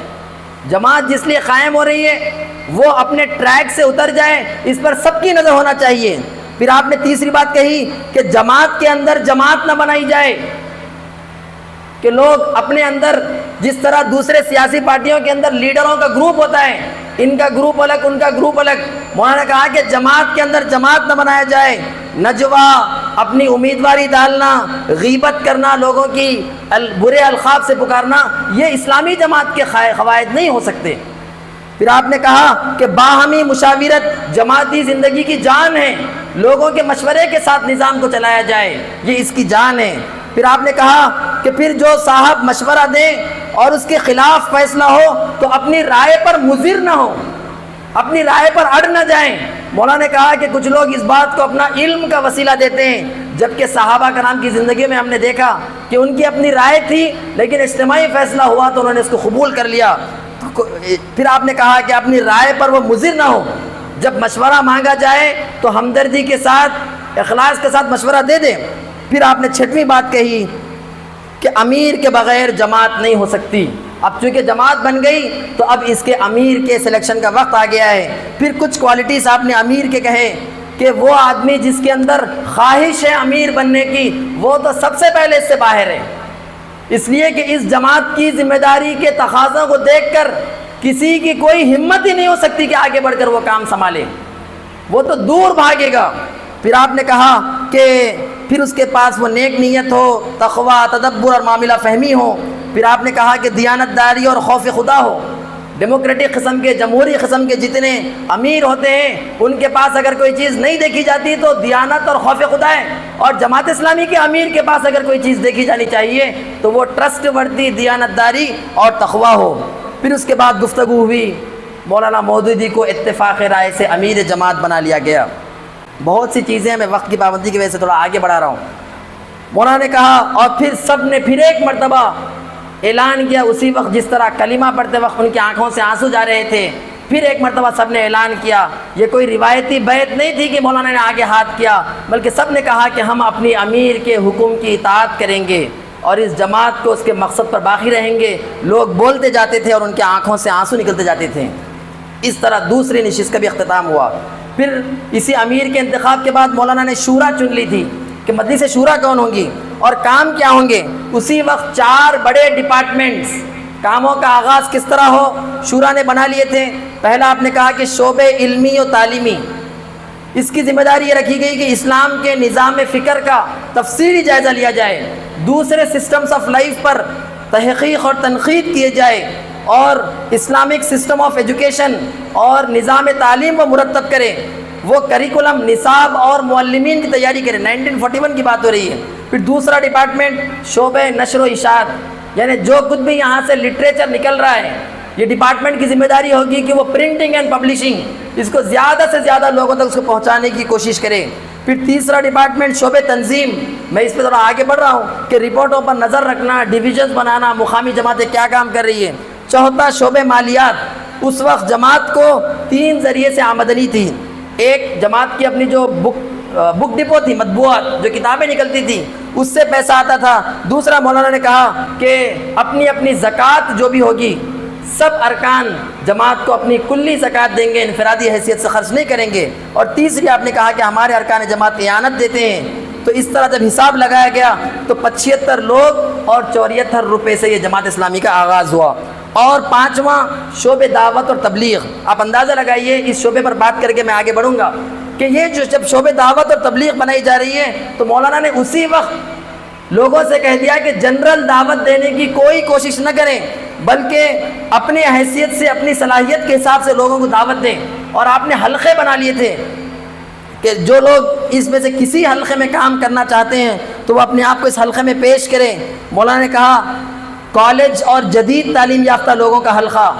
S1: جماعت جس لیے قائم ہو رہی ہے وہ اپنے ٹریک سے اتر جائے، اس پر سب کی نظر ہونا چاہیے۔ پھر آپ نے تیسری بات کہی کہ جماعت کے اندر جماعت نہ بنائی جائے کہ لوگ اپنے اندر جس طرح دوسرے سیاسی پارٹیوں کے اندر لیڈروں کا گروپ ہوتا ہے، ان کا گروپ الگ ان کا گروپ الگ، مولانا نے کہا کہ جماعت کے اندر جماعت نہ بنایا جائے، نجوا، اپنی امیدواری ڈالنا، غیبت کرنا، لوگوں کی برے القاب سے پکارنا، یہ اسلامی جماعت کے قواعد نہیں ہو سکتے۔ پھر آپ نے کہا کہ باہمی مشاورت جماعتی زندگی کی جان ہے، لوگوں کے مشورے کے ساتھ نظام کو چلایا جائے، یہ اس کی جان ہے۔ پھر آپ نے کہا کہ پھر جو صاحب مشورہ دیں اور اس کے خلاف فیصلہ ہو تو اپنی رائے پر مضر نہ ہو، اپنی رائے پر اڑ نہ جائیں۔ مولانا نے کہا کہ کچھ لوگ اس بات کو اپنا علم کا وسیلہ دیتے ہیں، جبکہ صحابہ کرام کی زندگی میں ہم نے دیکھا کہ ان کی اپنی رائے تھی لیکن اجتماعی فیصلہ ہوا تو انہوں نے اس کو قبول کر لیا۔ پھر آپ نے کہا کہ اپنی رائے پر وہ مضر نہ ہو، جب مشورہ مانگا جائے تو ہمدردی کے ساتھ، اخلاص کے ساتھ مشورہ دے دیں۔ پھر آپ نے چھٹویں بات کہی کہ امیر کے بغیر جماعت نہیں ہو سکتی، اب چونکہ جماعت بن گئی تو اب اس کے امیر کے سلیکشن کا وقت آ گیا ہے۔ پھر کچھ کوالٹیز آپ نے امیر کے کہے کہ وہ آدمی جس کے اندر خواہش ہے امیر بننے کی، وہ تو سب سے پہلے اس سے باہر ہے، اس لیے کہ اس جماعت کی ذمہ داری کے تقاضوں کو دیکھ کر کسی کی کوئی ہمت ہی نہیں ہو سکتی کہ آگے بڑھ کر وہ کام سنبھالے، وہ تو دور بھاگے گا۔ پھر آپ نے کہا کہ پھر اس کے پاس وہ نیک نیت ہو، تقوی، تدبر اور معاملہ فہمی ہو۔ پھر آپ نے کہا کہ دیانت داری اور خوف خدا ہو۔ ڈیموکریٹک قسم کے، جمہوری قسم کے جتنے امیر ہوتے ہیں ان کے پاس اگر کوئی چیز نہیں دیکھی جاتی تو دیانت اور خوف خدا ہے، اور جماعت اسلامی کے امیر کے پاس اگر کوئی چیز دیکھی جانی چاہیے تو وہ ٹرسٹ وردی، دیانت داری اور تقوی ہو۔ پھر اس کے بعد گفتگو ہوئی، مولانا مودودی کو اتفاق رائے سے امیر جماعت بنا لیا گیا۔ بہت سی چیزیں میں وقت کی پابندی کی وجہ سے تھوڑا آگے بڑھا رہا ہوں۔ مولانا نے کہا، اور پھر سب نے پھر ایک مرتبہ اعلان کیا، اسی وقت جس طرح کلمہ پڑھتے وقت ان کی آنکھوں سے آنسو جا رہے تھے، پھر ایک مرتبہ سب نے اعلان کیا۔ یہ کوئی روایتی بیعت نہیں تھی کہ مولانا نے آگے ہاتھ کیا، بلکہ سب نے کہا کہ ہم اپنی امیر کے حکم کی اطاعت کریں گے اور اس جماعت کو اس کے مقصد پر باقی رہیں گے۔ لوگ بولتے جاتے تھے اور ان کی آنکھوں سے آنسو نکلتے جاتے تھے۔ اس طرح دوسری نشست کا بھی اختتام ہوا۔ پھر اسی امیر کے انتخاب کے بعد مولانا نے شورا چن لی تھی کہ مجلس شورا کون ہوں گی اور کام کیا ہوں گے۔ اسی وقت 4 بڑے ڈپارٹمنٹس، کاموں کا آغاز کس طرح ہو، شورا نے بنا لیے تھے۔ پہلا آپ نے کہا کہ شعبے علمی و تعلیمی، اس کی ذمہ داری یہ رکھی گئی کہ اسلام کے نظام فکر کا تفصیلی جائزہ لیا جائے۔ دوسرے سسٹمز آف لائف پر تحقیق اور تنقید کیے جائے، اور اسلامک سسٹم آف ایجوکیشن اور نظام تعلیم کو مرتب کرے، وہ کریکولم، نصاب اور معلمین کی تیاری کرے۔ 1941 کی بات ہو رہی ہے۔ پھر دوسرا ڈپارٹمنٹ شعبہ نشر و اشاعت، یعنی جو کچھ بھی یہاں سے لٹریچر نکل رہا ہے، یہ ڈپارٹمنٹ کی ذمہ داری ہوگی کہ وہ پرنٹنگ اینڈ پبلشنگ، اس کو زیادہ سے زیادہ لوگوں تک اس کو پہنچانے کی کوشش کرے۔ پھر تیسرا ڈپارٹمنٹ شعبہ تنظیم، میں اس پہ تھوڑا آگے بڑھ رہا ہوں کہ رپورٹوں پر نظر رکھنا، ڈویژنز بنانا، مقامی جماعتیں کیا کام کر رہی ہے۔ چوتھا شعبہ مالیات، اس وقت جماعت کو 3 ذریعے سے آمدنی تھی۔ ایک جماعت کی اپنی جو بک ڈپو تھی، مطبوعات، جو کتابیں نکلتی تھیں، اس سے پیسہ آتا تھا۔ دوسرا مولانا نے کہا کہ اپنی اپنی زکوٰۃ جو بھی ہوگی، سب ارکان جماعت کو اپنی کلی زکوٰۃ دیں گے، انفرادی حیثیت سے خرچ نہیں کریں گے۔ اور تیسری آپ نے کہا کہ ہمارے ارکان جماعت اعانت دیتے ہیں۔ تو اس طرح جب حساب لگایا گیا تو 75 لوگ اور 74 روپے سے یہ جماعت اسلامی کا آغاز ہوا۔ اور 5واں شعبہ دعوت اور تبلیغ، آپ اندازہ لگائیے، اس شعبے پر بات کر کے میں آگے بڑھوں گا کہ یہ جو جب شعبہ دعوت اور تبلیغ بنائی جا رہی ہے تو مولانا نے اسی وقت لوگوں سے کہہ دیا کہ جنرل دعوت دینے کی کوئی کوشش نہ کریں، بلکہ اپنی حیثیت سے، اپنی صلاحیت کے حساب سے لوگوں کو دعوت دیں۔ اور آپ نے حلقے بنا لیے تھے کہ جو لوگ اس میں سے کسی حلقے میں کام کرنا چاہتے ہیں تو وہ اپنے آپ کو اس حلقے میں پیش کریں۔ مولانا نے کہا کالج اور جدید تعلیم یافتہ لوگوں کا حلقہ،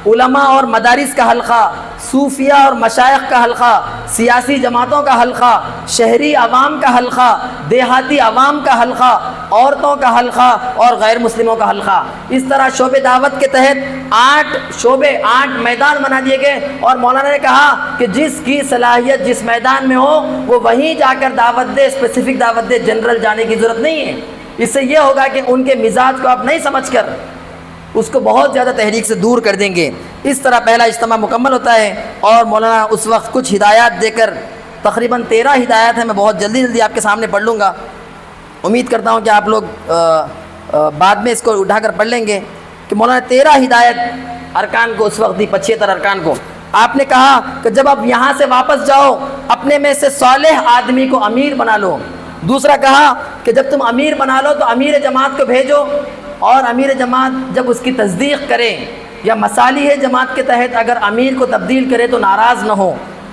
S1: علماء اور مدارس کا حلقہ، صوفیہ اور مشائخ کا حلقہ، سیاسی جماعتوں کا حلقہ، شہری عوام کا حلقہ، دیہاتی عوام کا حلقہ، عورتوں کا حلقہ اور غیر مسلموں کا حلقہ۔ اس طرح شعبہ دعوت کے تحت 8 شعبے، 8 میدان بنا دیے گئے، اور مولانا نے کہا کہ جس کی صلاحیت جس میدان میں ہو وہ وہیں جا کر دعوت دے، اسپیسیفک دعوت دے، جنرل جانے کی ضرورت نہیں ہے۔ اس سے یہ ہوگا کہ ان کے مزاج کو آپ نہیں سمجھ کر اس کو بہت زیادہ تحریک سے دور کر دیں گے۔ اس طرح پہلا اجتماع مکمل ہوتا ہے، اور مولانا اس وقت کچھ ہدایات دے کر، تقریباً 13 ہدایات ہیں، میں بہت جلدی آپ کے سامنے پڑھ لوں گا۔ امید کرتا ہوں کہ آپ لوگ بعد میں اس کو اٹھا کر پڑھ لیں گے کہ مولانا 13 ہدایت ارکان کو اس وقت دی، 75 ارکان کو۔ آپ نے کہا کہ جب آپ یہاں سے واپس جاؤ اپنے میں سے صالح آدمی کو امیر بنا لو۔ دوسرا کہا کہ جب تم امیر بنا لو تو امیر جماعت کو بھیجو، اور امیر جماعت جب اس کی تصدیق کرے یا مصالح جماعت کے تحت اگر امیر کو تبدیل کرے تو ناراض نہ ہو،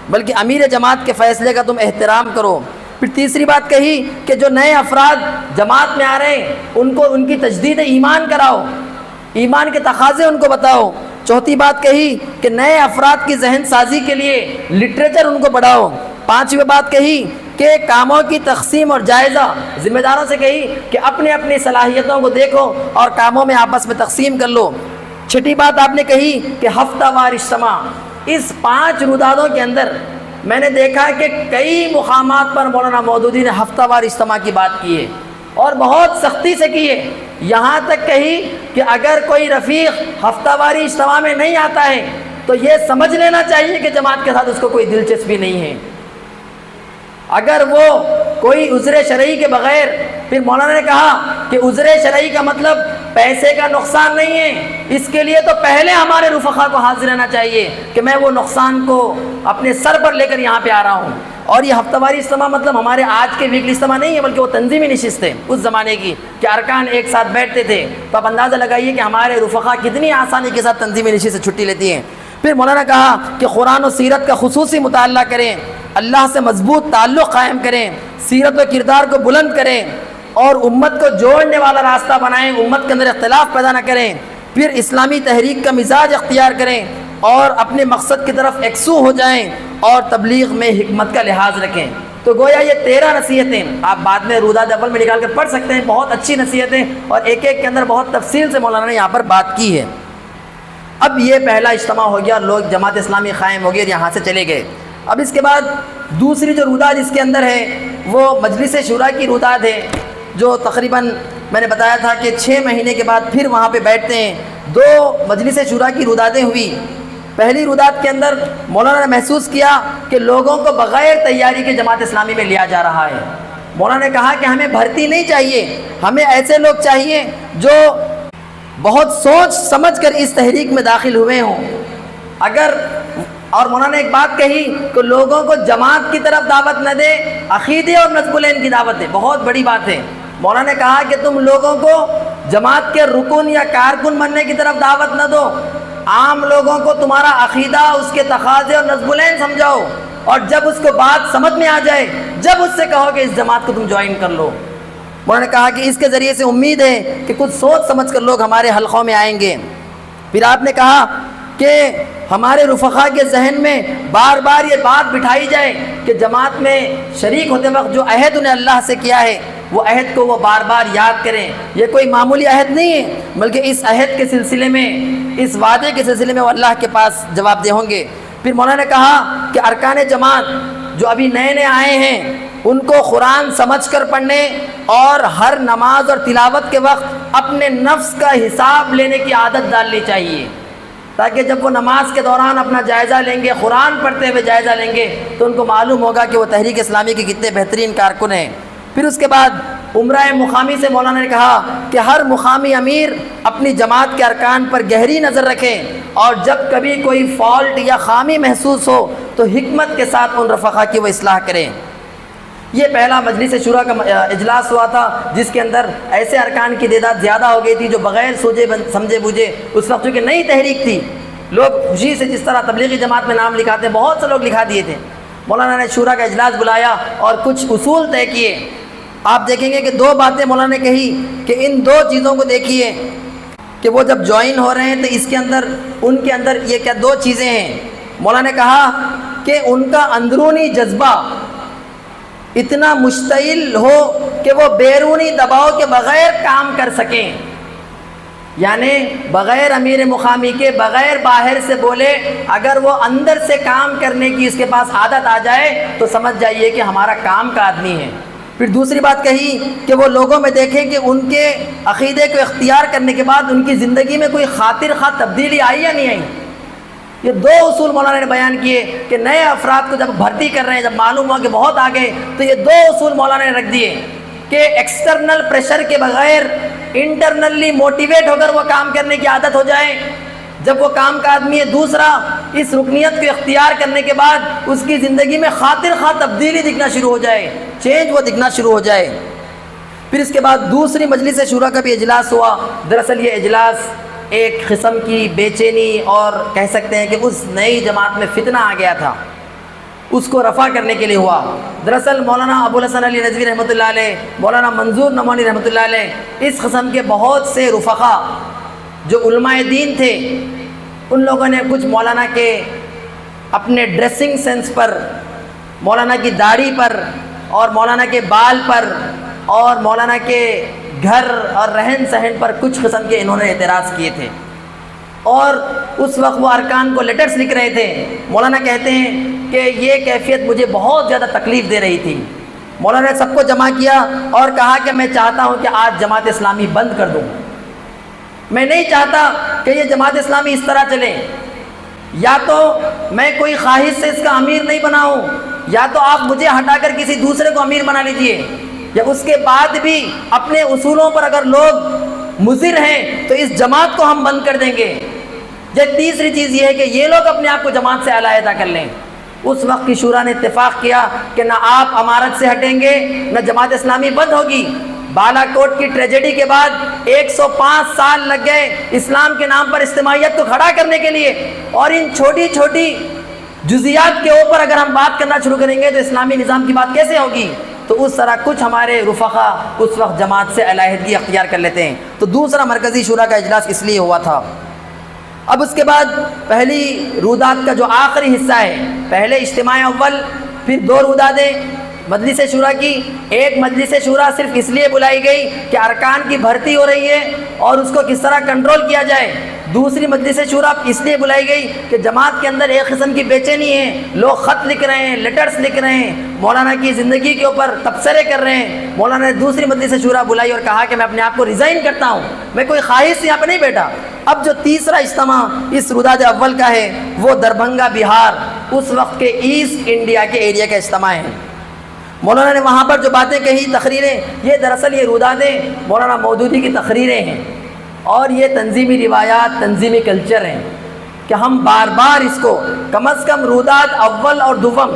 S1: بلکہ امیر جماعت کے فیصلے کا تم احترام کرو۔ پھر تیسری بات کہی کہ جو نئے افراد جماعت میں آ رہے ہیں ان کو ان کی تجدید ایمان کراؤ، ایمان کے تقاضے ان کو بتاؤ۔ چوتھی بات کہی کہ نئے افراد کی ذہن سازی کے لیے لٹریچر ان کو پڑھاؤ۔ پانچویں بات کہی کہ کاموں کی تقسیم اور جائزہ، ذمہ داروں سے کہی کہ اپنے اپنی صلاحیتوں کو دیکھو اور کاموں میں آپس میں تقسیم کر لو۔ چھٹی بات آپ نے کہی کہ ہفتہ وار اجتماع۔ اس 5 رودادوں کے اندر میں نے دیکھا کہ کئی مقامات پر مولانا مودودی نے ہفتہ وار اجتماع کی بات کی ہے، اور بہت سختی سے کی ہے، یہاں تک کہی کہ اگر کوئی رفیق ہفتہ واری اجتماع میں نہیں آتا ہے تو یہ سمجھ لینا چاہیے کہ جماعت کے ساتھ اس کو کوئی دلچسپی نہیں ہے۔ اگر وہ کوئی عذر شرعی کے بغیر، پھر مولانا نے کہا کہ عذر شرعی کا مطلب پیسے کا نقصان نہیں ہے، اس کے لیے تو پہلے ہمارے رفقا کو حاضر رہنا چاہیے کہ میں وہ نقصان کو اپنے سر پر لے کر یہاں پہ آ رہا ہوں۔ اور یہ ہفتہ واری اجتماع مطلب ہمارے آج کے ویکلی اجتماع نہیں ہے، بلکہ وہ تنظیمی نشست ہے اس زمانے کی کہ ارکان ایک ساتھ بیٹھتے تھے۔ تو آپ اندازہ لگائیے کہ ہمارے رفقا کتنی آسانی کے ساتھ تنظیمی نشست سے چھٹی لیتی ہیں۔ پھر مولانا کہا کہ قرآن و سیرت کا خصوصی مطالعہ کریں، اللہ سے مضبوط تعلق قائم کریں، سیرت و کردار کو بلند کریں اور امت کو جوڑنے والا راستہ بنائیں، امت کے اندر اختلاف پیدا نہ کریں۔ پھر اسلامی تحریک کا مزاج اختیار کریں اور اپنے مقصد کی طرف یکسو ہو جائیں اور تبلیغ میں حکمت کا لحاظ رکھیں۔ تو گویا یہ 13 نصیحتیں آپ بعد میں روداد اول میں نکال کر پڑھ سکتے ہیں، بہت اچھی نصیحتیں، اور ایک ایک کے اندر بہت تفصیل سے مولانا نے یہاں پر بات کی ہے۔ اب یہ پہلا اجتماع ہو گیا، لوگ جماعت اسلامی قائم ہو گئی اور یہاں سے چلے گئے۔ اب اس کے بعد دوسری جو روداد اس کے اندر ہے وہ مجلس شورا کی روداد ہے، جو تقریباً میں نے بتایا تھا کہ 6 مہینے کے بعد پھر وہاں پہ بیٹھتے ہیں۔ 2 مجلس شورا کی رودادیں ہوئی۔ پہلی روداد کے اندر مولانا نے محسوس کیا کہ لوگوں کو بغیر تیاری کے جماعت اسلامی میں لیا جا رہا ہے۔ مولانا نے کہا کہ ہمیں بھرتی نہیں چاہیے، ہمیں ایسے لوگ چاہیے جو بہت سوچ سمجھ کر اس تحریک میں داخل ہوئے ہوں۔ اور مولانا نے ایک بات کہی کہ لوگوں کو جماعت کی طرف دعوت نہ دے، عقیدے اور نصب العین کی دعوت دے، بہت بڑی بات ہے۔ مولانا نے کہا کہ تم لوگوں کو جماعت کے رکن یا کارکن بننے کی طرف دعوت نہ دو، عام لوگوں کو تمہارا عقیدہ، اس کے تقاضے اور نصب العین سمجھاؤ، اور جب اس کو بات سمجھ میں آ جائے جب اس سے کہو کہ اس جماعت کو تم جوائن کر لو۔ مولانا نے کہا کہ اس کے ذریعے سے امید ہے کہ کچھ سوچ سمجھ کر لوگ ہمارے حلقوں میں آئیں گے۔ پھر آپ نے کہا کہ ہمارے رفقا کے ذہن میں بار بار یہ بات بٹھائی جائے کہ جماعت میں شریک ہوتے وقت جو عہد انہیں اللہ سے کیا ہے وہ عہد کو وہ بار بار یاد کریں۔ یہ کوئی معمولی عہد نہیں ہے، بلکہ اس عہد کے سلسلے میں، اس وعدے کے سلسلے میں وہ اللہ کے پاس جواب دہ ہوں گے۔ پھر مولانا نے کہا کہ ارکان جماعت جو ابھی نئے نئے آئے ہیں ان کو قرآن سمجھ کر پڑھنے اور ہر نماز اور تلاوت کے وقت اپنے نفس کا حساب لینے کی عادت ڈالنی چاہیے، تاکہ جب وہ نماز کے دوران اپنا جائزہ لیں گے، قرآن پڑھتے ہوئے جائزہ لیں گے، تو ان کو معلوم ہوگا کہ وہ تحریک اسلامی کے کتنے بہترین کارکن ہیں۔ پھر اس کے بعد عمرہ مقامی سے مولانا نے کہا کہ ہر مقامی امیر اپنی جماعت کے ارکان پر گہری نظر رکھیں، اور جب کبھی کوئی فالٹ یا خامی محسوس ہو تو حکمت کے ساتھ ان رفقا کی وہ اصلاح کریں۔ یہ پہلا مجلس شورا کا اجلاس ہوا تھا جس کے اندر ایسے ارکان کی تعداد زیادہ ہو گئی تھی جو بغیر سوچے سمجھے بوجھے، اس وقت چونکہ نئی تحریک تھی، لوگ خوشی سے جس طرح تبلیغی جماعت میں نام لکھاتے ہیں، بہت سے لوگ لکھا دیے تھے۔ مولانا نے شورا کا اجلاس بلایا اور کچھ اصول طے کیے۔ آپ دیکھیں گے کہ 2 باتیں مولانا نے کہی کہ ان 2 چیزوں کو دیکھیے کہ وہ جب جوائن ہو رہے ہیں تو اس کے اندر ان کے اندر یہ کیا 2 چیزیں ہیں۔ مولانا نے کہا کہ ان کا اندرونی جذبہ اتنا مشتعل ہو کہ وہ بیرونی دباؤ کے بغیر کام کر سکیں، یعنی بغیر امیر مقامی کے، بغیر باہر سے بولے، اگر وہ اندر سے کام کرنے کی اس کے پاس عادت آ جائے تو سمجھ جائیے کہ ہمارا کام کا آدمی ہے۔ پھر دوسری بات کہی کہ وہ لوگوں میں دیکھیں کہ ان کے عقیدے کو اختیار کرنے کے بعد ان کی زندگی میں کوئی خاطر خواہ تبدیلی آئی یا نہیں آئی۔ یہ 2 اصول مولانا نے بیان کیے کہ نئے افراد کو جب بھرتی کر رہے ہیں، جب معلوم ہوا کہ بہت آگے، تو یہ 2 اصول مولانا نے رکھ دیے کہ ایکسٹرنل پریشر کے بغیر انٹرنلی موٹیویٹ ہو کر وہ کام کرنے کی عادت ہو جائے جب وہ کام کا آدمی ہے۔ دوسرا، اس رکنیت کو اختیار کرنے کے بعد اس کی زندگی میں خاطر خواہ تبدیلی دکھنا شروع ہو جائے، چینج وہ دکھنا شروع ہو جائے۔ پھر اس کے بعد دوسری مجلس شورا کا بھی اجلاس ہوا۔ دراصل یہ اجلاس ایک قسم کی بے چینی اور کہہ سکتے ہیں کہ اس نئی جماعت میں فتنہ آ گیا تھا، اس کو رفع کرنے کے لیے ہوا۔ دراصل مولانا ابوالحسن علی ندوی رحمۃ اللہ علیہ، مولانا منظور نعمانی رحمۃ اللہ علیہ، اس قسم کے بہت سے رفقا جو علماء دین تھے، ان لوگوں نے کچھ مولانا کے اپنے ڈریسنگ سینس پر، مولانا کی داڑھی پر اور مولانا کے بال پر اور مولانا کے گھر اور رہن سہن پر کچھ قسم کے انہوں نے اعتراض کیے تھے، اور اس وقت وہ ارکان کو لیٹرز لکھ رہے تھے۔ مولانا کہتے ہیں کہ یہ کیفیت مجھے بہت زیادہ تکلیف دے رہی تھی، مولانا نے سب کو جمع کیا اور کہا کہ میں چاہتا ہوں کہ آج جماعت اسلامی بند کر دوں، میں نہیں چاہتا کہ یہ جماعت اسلامی اس طرح چلے، یا تو میں کوئی خواہش سے اس کا امیر نہیں بناؤں، یا تو آپ مجھے ہٹا کر کسی دوسرے کو امیر بنا لیجئے، یا اس کے بعد بھی اپنے اصولوں پر اگر لوگ مضر ہیں تو اس جماعت کو ہم بند کر دیں گے۔ یا تیسری چیز یہ ہے کہ یہ لوگ اپنے آپ کو جماعت سے علیحدہ کر لیں۔ اس وقت کی شورا نے اتفاق کیا کہ نہ آپ امارت سے ہٹیں گے نہ جماعت اسلامی بند ہوگی۔ بالا کوٹ کی ٹریجڈی کے بعد 105 سال لگ گئے اسلام کے نام پر اجتماعیت کو کھڑا کرنے کے لیے، اور ان چھوٹی چھوٹی جزیات کے اوپر اگر ہم بات کرنا شروع کریں گے تو اسلامی نظام کی بات کیسے ہوگی؟ تو اس طرح کچھ ہمارے رفقا اس وقت جماعت سے علیحدگی اختیار کر لیتے ہیں۔ تو دوسرا مرکزی شورا کا اجلاس اس لیے ہوا تھا۔ اب اس کے بعد پہلی رودات کا جو آخری حصہ ہے، پہلے اجتماع اول، پھر 2 روداتیں مجلس شورا کی۔ ایک مجلس شورا صرف اس لیے بلائی گئی کہ ارکان کی بھرتی ہو رہی ہے اور اس کو کس طرح کنٹرول کیا جائے۔ دوسری مجلس شورا اس لیے بلائی گئی کہ جماعت کے اندر ایک قسم کی بے چینی ہے، لوگ خط لکھ رہے ہیں، لیٹرز لکھ رہے ہیں، مولانا کی زندگی کے اوپر تبصرے کر رہے ہیں۔ مولانا نے دوسری مجلس شورا بلائی اور کہا کہ میں اپنے آپ کو ریزائن کرتا ہوں، میں کوئی خواہش سے یہاں پہ نہیں بیٹھا۔ اب جو تیسرا اجتماع اس روداد اول کا ہے وہ دربھنگا بہار، اس وقت کے ایسٹ انڈیا کے ایریا کا اجتماع ہے۔ مولانا نے وہاں پر جو باتیں کہی، تقریریں، یہ دراصل یہ رودادیں مولانا مودودی کی تقریریں ہیں، اور یہ تنظیمی روایات، تنظیمی کلچر ہیں کہ ہم بار بار اس کو کم از کم روداد اول اور دوم،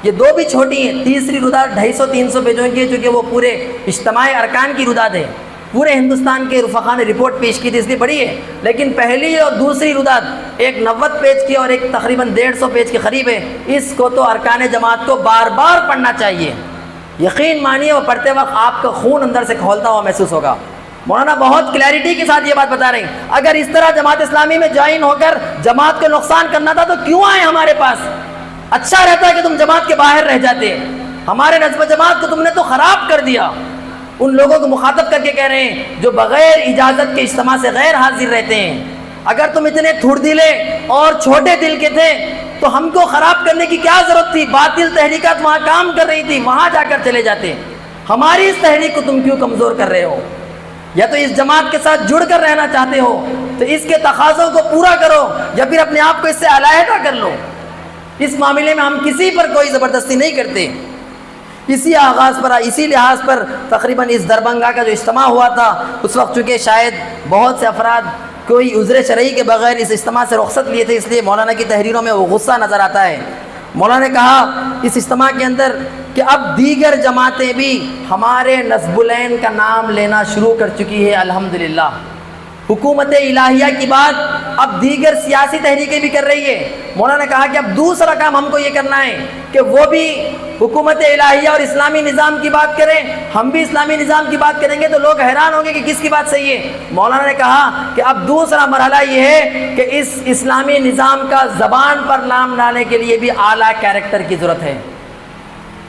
S1: یہ 2 بھی چھوٹی ہیں، تیسری روداد 250-300 پیجوں کی ہے، چونکہ وہ پورے اجتماع ارکان کی روداد ہے۔ پورے ہندوستان کے رفقا نے رپورٹ پیش کی تھی اس لیے بڑی ہے، لیکن پہلی اور دوسری روداد ایک 90 پیج کی اور ایک تقریباً 150 پیج کے قریب ہے۔ اس کو تو ارکان جماعت کو بار بار پڑھنا چاہیے، یقین مانیے وہ پڑھتے وقت آپ کا خون اندر سے کھولتا ہوا محسوس ہوگا۔ مولانا بہت کلیئرٹی کے ساتھ یہ بات بتا رہے ہیں، اگر اس طرح جماعت اسلامی میں جوائن ہو کر جماعت کو نقصان کرنا تھا تو کیوں آئے ہمارے پاس؟ اچھا رہتا ہے کہ تم جماعت کے باہر رہ جاتے، ہمارے نظم جماعت کو تم نے تو خراب کر دیا۔ ان لوگوں کو مخاطب کر کے کہہ رہے ہیں جو بغیر اجازت کے اجتماع سے غیر حاضر رہتے ہیں، اگر تم اتنے تھوڑ دلے اور چھوٹے دل کے تھے تو ہم کو خراب کرنے کی کیا ضرورت تھی؟ باطل تحریکات وہاں کام کر رہی تھی، وہاں جا کر چلے جاتے۔ ہماری اس تحریک کو تم کیوں کمزور کر رہے ہو؟ یا تو اس جماعت کے ساتھ جڑ کر رہنا چاہتے ہو تو اس کے تقاضوں کو پورا کرو، یا پھر اپنے آپ کو اس سے علیحدہ کر لو۔ اس معاملے میں ہم کسی پر کوئی زبردستی نہیں کرتے۔ اسی آغاز پر، اسی لحاظ پر تقریباً اس دربھنگا کا جو اجتماع ہوا تھا، اس وقت چونکہ شاید بہت سے افراد کوئی عذر شرعی کے بغیر اس اجتماع سے رخصت لیے تھے، اس لیے مولانا کی تحریروں میں وہ غصہ نظر آتا ہے۔ مولانا نے کہا اس اجتماع کے اندر کہ اب دیگر جماعتیں بھی ہمارے نصب العین کا نام لینا شروع کر چکی ہے، الحمدللہ۔ حکومت الہیہ کی بات اب دیگر سیاسی تحریکیں بھی کر رہی ہے۔ مولانا نے کہا کہ اب دوسرا کام ہم کو یہ کرنا ہے کہ وہ بھی حکومت الہیہ اور اسلامی نظام کی بات کریں، ہم بھی اسلامی نظام کی بات کریں گے تو لوگ حیران ہوں گے کہ کس کی بات صحیح ہے۔ مولانا نے کہا کہ اب دوسرا مرحلہ یہ ہے کہ اس اسلامی نظام کا زبان پر نام لانے کے لیے بھی اعلیٰ کیریکٹر کی ضرورت ہے۔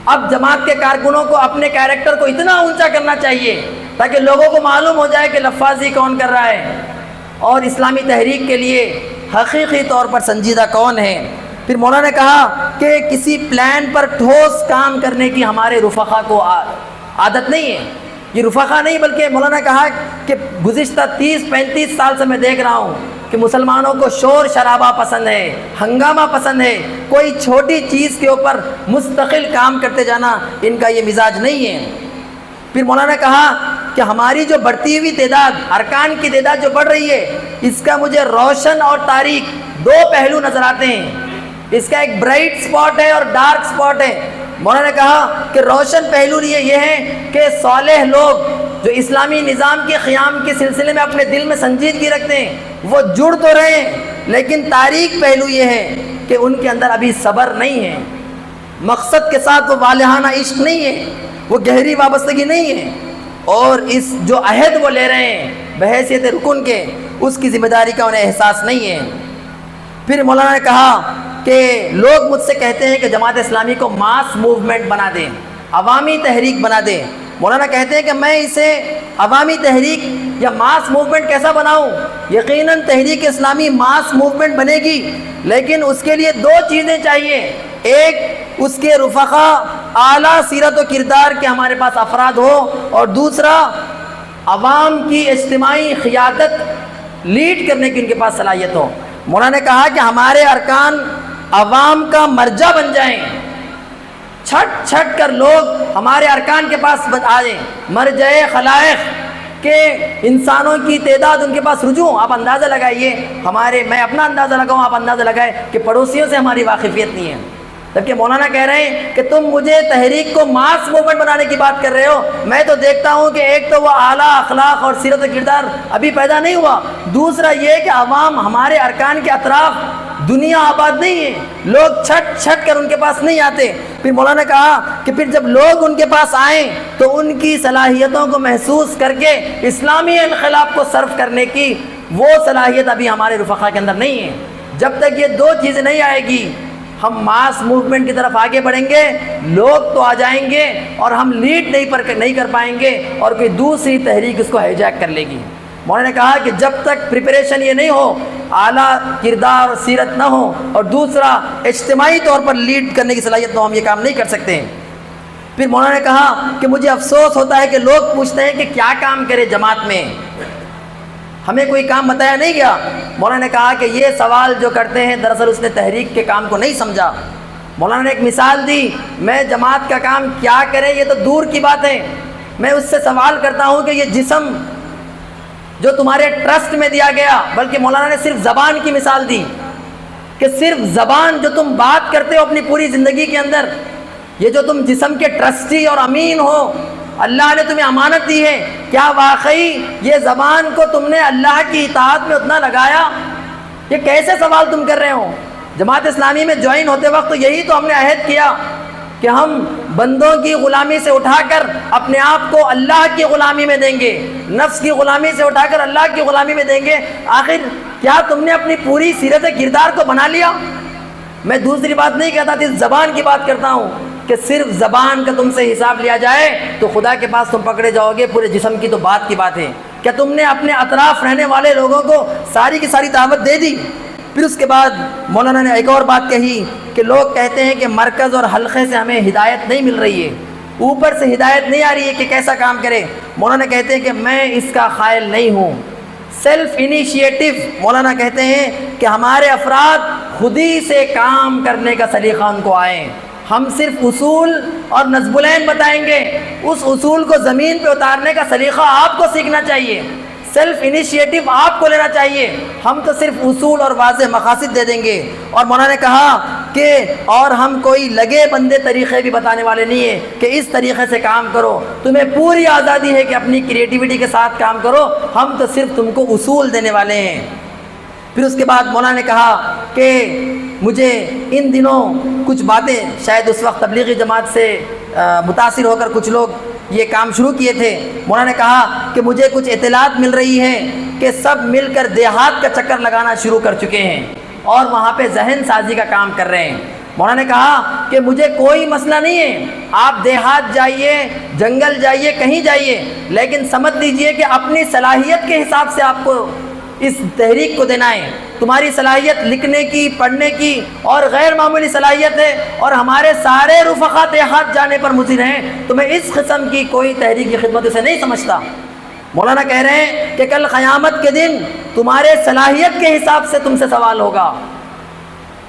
S1: اب جماعت کے کارکنوں کو اپنے کیریکٹر کو اتنا اونچا کرنا چاہیے تاکہ لوگوں کو معلوم ہو جائے کہ لفاظی کون کر رہا ہے اور اسلامی تحریک کے لیے حقیقی طور پر سنجیدہ کون ہے۔ پھر مولانا نے کہا کہ کسی پلان پر ٹھوس کام کرنے کی ہمارے رفقا کو عادت نہیں ہے، یہ رفقا نہیں بلکہ مولانا نے کہا کہ گزشتہ 30-35 سال سے میں دیکھ رہا ہوں کہ مسلمانوں کو شور شرابہ پسند ہے، ہنگامہ پسند ہے، کوئی چھوٹی چیز کے اوپر مستقل کام کرتے جانا ان کا یہ مزاج نہیں ہے۔ پھر مولانا نے کہا کہ ہماری جو بڑھتی ہوئی تعداد، ارکان کی تعداد جو بڑھ رہی ہے، اس کا مجھے روشن اور تاریک 2 پہلو نظر آتے ہیں۔ اس کا ایک برائٹ سپاٹ ہے اور ڈارک سپاٹ ہے۔ مولانا نے کہا کہ روشن پہلو یہ ہے کہ صالح لوگ جو اسلامی نظام کے قیام کے سلسلے میں اپنے دل میں سنجیدگی رکھتے ہیں وہ جڑ تو رہے ہیں، لیکن تاریک پہلو یہ ہے کہ ان کے اندر ابھی صبر نہیں ہے، مقصد کے ساتھ وہ والہانہ عشق نہیں ہے، وہ گہری وابستگی نہیں ہے، اور اس جو عہد وہ لے رہے ہیں بحیثیت رکن کے، اس کی ذمہ داری کا انہیں احساس نہیں ہے۔ پھر مولانا نے کہا کہ لوگ مجھ سے کہتے ہیں کہ جماعت اسلامی کو ماس موومنٹ بنا دیں، عوامی تحریک بنا دیں، مولانا کہتے ہیں کہ میں اسے عوامی تحریک یا ماس موومنٹ کیسا بناؤں؟ یقیناً تحریک اسلامی ماس موومنٹ بنے گی، لیکن اس کے لیے دو چیزیں چاہیے۔ ایک، اس کے رفقا اعلیٰ سیرت و کردار کے ہمارے پاس افراد ہو، اور دوسرا عوام کی اجتماعی قیادت لیڈ کرنے کی ان کے پاس صلاحیت ہو۔ مولانا نے کہا کہ ہمارے ارکان عوام کا مرجع بن جائیں، چھٹ چھٹ کر لوگ ہمارے ارکان کے پاس آ جائیں، مرجع خلائق کہ انسانوں کی تعداد ان کے پاس رجوع۔ آپ اندازہ لگائیے، میں اپنا اندازہ لگاؤں، آپ اندازہ لگائیں کہ پڑوسیوں سے ہماری واقفیت نہیں ہے، جبکہ مولانا کہہ رہے ہیں کہ تم مجھے تحریک کو ماس موومنٹ بنانے کی بات کر رہے ہو۔ میں تو دیکھتا ہوں کہ ایک تو وہ اعلیٰ اخلاق اور سیرت و کردار ابھی پیدا نہیں ہوا، دوسرا یہ کہ عوام ہمارے ارکان کے اطراف دنیا آباد نہیں ہے، لوگ چھٹ چھٹ کر ان کے پاس نہیں آتے۔ پھر مولانا نے کہا کہ پھر جب لوگ ان کے پاس آئیں تو ان کی صلاحیتوں کو محسوس کر کے اسلامی انقلاب کو صرف کرنے کی وہ صلاحیت ابھی ہمارے رفقا کے اندر نہیں ہے۔ جب تک یہ دو چیزیں نہیں آئے گی ہم ماس موومنٹ کی طرف آگے بڑھیں گے، لوگ تو آ جائیں گے اور ہم لیڈ نہیں کر پائیں گے، اور کوئی دوسری تحریک اس کو ہیجیک کر لے گی۔ مولانا نے کہا کہ جب تک پریپریشن یہ نہیں ہو، اعلیٰ کردار اور سیرت نہ ہو، اور دوسرا اجتماعی طور پر لیڈ کرنے کی صلاحیت نہ ہو، ہم یہ کام نہیں کر سکتے ہیں۔ پھر مولانا نے کہا کہ مجھے افسوس ہوتا ہے کہ لوگ پوچھتے ہیں کہ کیا کام کرے جماعت میں، ہمیں کوئی کام بتایا نہیں گیا۔ مولانا نے کہا کہ یہ سوال جو کرتے ہیں دراصل اس نے تحریک کے کام کو نہیں سمجھا۔ مولانا نے ایک مثال دی، میں جماعت کا کام کیا کرے یہ تو دور کی بات ہے، میں اس سے سوال کرتا ہوں کہ یہ جسم جو تمہارے ٹرسٹ میں دیا گیا، بلکہ مولانا نے صرف زبان کی مثال دی کہ صرف زبان جو تم بات کرتے ہو اپنی پوری زندگی کے اندر، یہ جو تم جسم کے ٹرسٹی اور امین ہو، اللہ نے تمہیں امانت دی ہے، کیا واقعی یہ زبان کو تم نے اللہ کی اطاعت میں اتنا لگایا؟ یہ کیسے سوال تم کر رہے ہو؟ جماعت اسلامی میں جوائن ہوتے وقت تو یہی تو ہم نے عہد کیا کہ ہم بندوں کی غلامی سے اٹھا کر اپنے آپ کو اللہ کی غلامی میں دیں گے، نفس کی غلامی سے اٹھا کر اللہ کی غلامی میں دیں گے۔ آخر کیا تم نے اپنی پوری سیرت کردار کو بنا لیا؟ میں دوسری بات نہیں کہتا تھی، زبان کی بات کرتا ہوں کہ صرف زبان کا تم سے حساب لیا جائے تو خدا کے پاس تم پکڑے جاؤ گے، پورے جسم کی تو بات کی بات ہے۔ کیا تم نے اپنے اطراف رہنے والے لوگوں کو ساری کی ساری دعوت دے دی؟ پھر اس کے بعد مولانا نے ایک اور بات کہی کہ لوگ کہتے ہیں کہ مرکز اور حلقے سے ہمیں ہدایت نہیں مل رہی ہے، اوپر سے ہدایت نہیں آ رہی ہے کہ کیسا کام کرے۔ مولانا کہتے ہیں کہ میں اس کا قائل نہیں ہوں۔ سیلف انیشیٹو، مولانا کہتے ہیں کہ ہمارے افراد خود ہی سے کام کرنے کا سلیقہ ان کو آئے، ہم صرف اصول اور نصب العین بتائیں گے، اس اصول کو زمین پہ اتارنے کا سلیقہ آپ کو سیکھنا چاہیے، سیلف انیشیٹو آپ کو لینا چاہیے، ہم تو صرف اصول اور واضح مقاصد دے دیں گے۔ اور مولانا نے کہا کہ اور ہم کوئی لگے بندے طریقے بھی بتانے والے نہیں ہیں کہ اس طریقے سے کام کرو، تمہیں پوری آزادی ہے کہ اپنی کریٹیوٹی کے ساتھ کام کرو، ہم تو صرف تم کو اصول دینے والے ہیں۔ پھر اس کے بعد مولانا نے کہا کہ مجھے ان دنوں کچھ باتیں، شاید اس وقت تبلیغی جماعت سے متاثر ہو کر کچھ لوگ یہ کام شروع کیے تھے، مولانا نے کہا کہ مجھے کچھ اطلاعات مل رہی ہیں کہ سب مل کر دیہات کا چکر لگانا شروع کر چکے ہیں اور وہاں پہ ذہن سازی کا کام کر رہے ہیں۔ مولانا نے کہا کہ مجھے کوئی مسئلہ نہیں ہے، آپ دیہات جائیے، جنگل جائیے، کہیں جائیے، لیکن سمجھ لیجئے کہ اپنی صلاحیت کے حساب سے آپ کو اس تحریک کو دینا ہے۔ تمہاری صلاحیت لکھنے کی، پڑھنے کی اور غیر معمولی صلاحیت ہے، اور ہمارے سارے رفقا دیہات جانے پر مصر ہیں، تو میں اس قسم کی کوئی تحریک کی خدمت اسے نہیں سمجھتا۔ مولانا کہہ رہے ہیں کہ کل قیامت کے دن تمہارے صلاحیت کے حساب سے تم سے سوال ہوگا،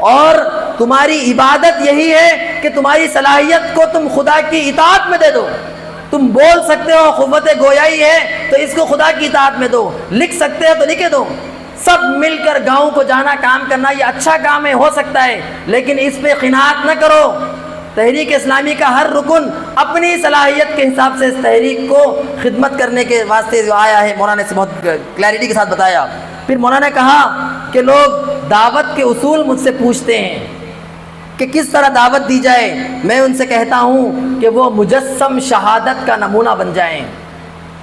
S1: اور تمہاری عبادت یہی ہے کہ تمہاری صلاحیت کو تم خدا کی اطاعت میں دے دو۔ تم بول سکتے ہو، قوت گویائی ہے تو اس کو خدا کی اطاعت میں دو، لکھ سکتے ہو تو لکھے دو۔ سب مل کر گاؤں کو جانا، کام کرنا، یہ اچھا کام ہے، ہو سکتا ہے، لیکن اس پہ قناعت نہ کرو۔ تحریک اسلامی کا ہر رکن اپنی صلاحیت کے حساب سے اس تحریک کو خدمت کرنے کے واسطے جو آیا ہے، مولانا نے بہت کلیئرٹی کے ساتھ بتایا۔ پھر مولانا نے کہا کہ لوگ دعوت کے اصول مجھ سے پوچھتے ہیں کہ کس طرح دعوت دی جائے، میں ان سے کہتا ہوں کہ وہ مجسم شہادت کا نمونہ بن جائیں۔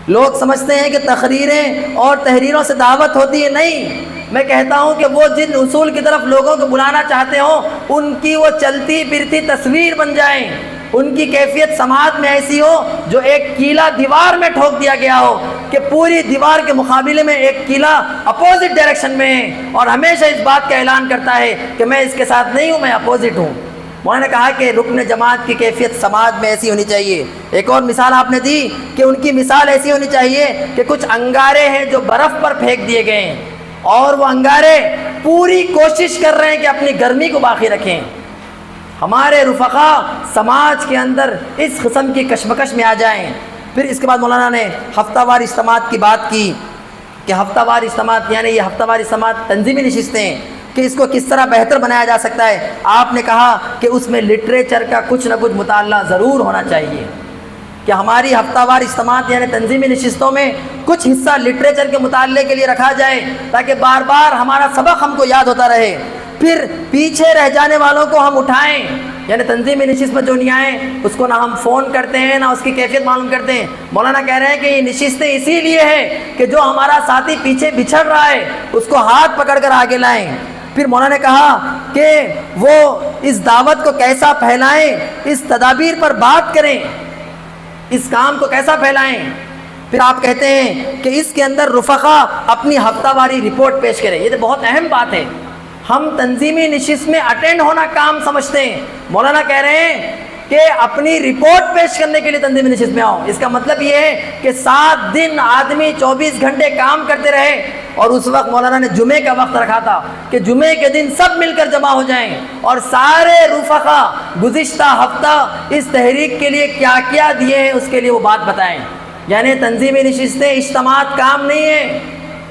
S1: لوگ سمجھتے ہیں کہ تقریریں اور تحریروں سے دعوت ہوتی ہے، نہیں، میں کہتا ہوں کہ وہ جن اصول کی طرف لوگوں کو بلانا چاہتے ہوں ان کی وہ چلتی پھرتی تصویر بن جائیں، ان کی کیفیت سماعت میں ایسی ہو جو ایک کیلا دیوار میں ٹھوک دیا گیا ہو کہ پوری دیوار کے مقابلے میں ایک کیلا اپوزٹ ڈائریکشن میں ہے اور ہمیشہ اس بات کا اعلان کرتا ہے کہ میں اس کے ساتھ نہیں ہوں، میں اپوزٹ ہوں۔ مولانا نے کہا کہ رکن جماعت کی کیفیت سماعت میں ایسی ہونی چاہیے۔ ایک اور مثال آپ نے دی کہ ان کی مثال ایسی ہونی چاہیے کہ کچھ انگارے ہیں جو برف پر پھینک دیے گئے ہیں اور وہ انگارے پوری کوشش کر رہے ہیں کہ اپنی گرمی کو باقی رکھیں۔ ہمارے رفقا سماج کے اندر اس قسم کی کشمکش میں آ جائیں۔ پھر اس کے بعد مولانا نے ہفتہ وار اجتماعات کی بات کی کہ ہفتہ وار اجتماعات یعنی یہ ہفتہ وار اجتماعات تنظیمی نشستیں کہ اس کو کس طرح بہتر بنایا جا سکتا ہے۔ آپ نے کہا کہ اس میں لٹریچر کا کچھ نہ کچھ مطالعہ ضرور ہونا چاہیے کہ ہماری ہفتہ وار اجتماعات یعنی تنظیمی نشستوں میں کچھ حصہ لٹریچر کے مطالعے کے لیے رکھا جائے تاکہ بار بار ہمارا سبق ہم کو یاد ہوتا رہے۔ پھر پیچھے رہ جانے والوں کو ہم اٹھائیں، یعنی تنظیمی نشست میں جو نہیں آئیں اس کو نہ ہم فون کرتے ہیں نہ اس کی کیفیت معلوم کرتے ہیں۔ مولانا کہہ رہے ہیں کہ یہ نشستیں اسی لیے ہیں کہ جو ہمارا ساتھی پیچھے بچھڑ رہا ہے اس کو ہاتھ پکڑ کر آگے لائیں۔ پھر مولانا نے کہا کہ وہ اس دعوت کو کیسا پھیلائیں، اس تدابیر پر بات کریں، اس کام کو کیسا پھیلائیں۔ پھر آپ کہتے ہیں کہ اس کے اندر رفقا اپنی ہفتہ واری رپورٹ پیش کریں۔ یہ تو بہت اہم بات ہے۔ ہم تنظیمی نشست میں اٹینڈ ہونا کام سمجھتے ہیں، مولانا کہہ رہے ہیں کہ اپنی رپورٹ پیش کرنے کے لیے تنظیمی نشست میں آؤ۔ اس کا مطلب یہ ہے کہ 7 دن آدمی 24 گھنٹے کام کرتے رہے اور اس وقت مولانا نے جمعے کا وقت رکھا تھا کہ جمعے کے دن سب مل کر جمع ہو جائیں اور سارے رفقا گزشتہ ہفتہ اس تحریک کے لیے کیا کیا دیے ہیں اس کے لیے وہ بات بتائیں۔ یعنی تنظیمی نشستیں اجتماعات کام نہیں ہے،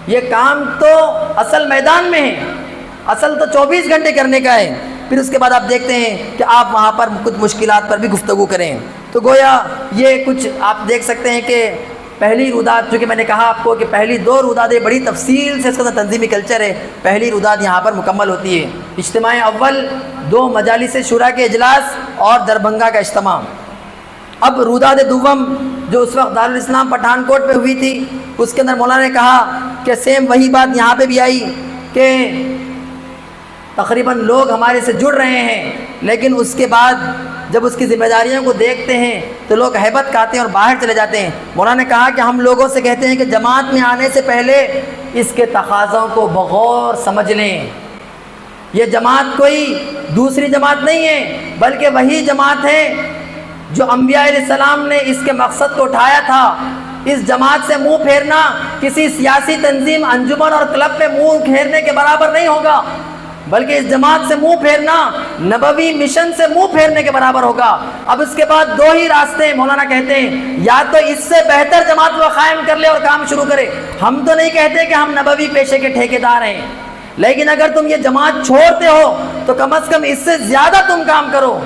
S1: یہ کام تو اصل میدان میں ہے، اصل تو 24 گھنٹے کرنے کا ہے۔ پھر اس کے بعد آپ دیکھتے ہیں کہ آپ وہاں پر کچھ مشکلات پر بھی گفتگو کریں۔ تو گویا یہ کچھ آپ دیکھ سکتے ہیں کہ پہلی روداد، چونکہ میں نے کہا آپ کو کہ پہلی 2 رودادیں بڑی تفصیل سے اس کا تنظیمی کلچر ہے، پہلی روداد یہاں پر مکمل ہوتی ہے۔ اجتماع اول 2 مجالس شورا کے اجلاس اور دربھنگا کا اجتماع۔ اب روداد دوم جو اس وقت دارالاسلام پٹھان کوٹ میں ہوئی تھی اس کے اندر مولانا نے کہا کہ سیم وہی بات یہاں پہ بھی آئی کہ تقریباً لوگ ہمارے سے جڑ رہے ہیں، لیکن اس کے بعد جب اس کی ذمہ داریوں کو دیکھتے ہیں تو لوگ ہیبت کھاتے ہیں اور باہر چلے جاتے ہیں۔ مولانا نے کہا کہ ہم لوگوں سے کہتے ہیں کہ جماعت میں آنے سے پہلے اس کے تقاضوں کو بغور سمجھ لیں۔ یہ جماعت کوئی دوسری جماعت نہیں ہے بلکہ وہی جماعت ہے جو انبیاء علیہ السلام نے اس کے مقصد کو اٹھایا تھا۔ اس جماعت سے منہ پھیرنا کسی سیاسی تنظیم، انجمن اور کلب میں منہ پھیرنے کے برابر نہیں ہوگا، بلکہ اس جماعت سے منہ پھیرنا نبوی مشن سے منہ پھیرنے کے برابر ہوگا۔ اب اس کے بعد 2 ہی راستے ہیں، مولانا کہتے ہیں یا تو اس سے بہتر جماعت وہ قائم کر لے اور کام شروع کرے۔ ہم تو نہیں کہتے کہ ہم نبوی پیشے کے ٹھیکیدار ہیں، لیکن اگر تم یہ جماعت چھوڑتے ہو تو کم از کم اس سے زیادہ تم کام کرو۔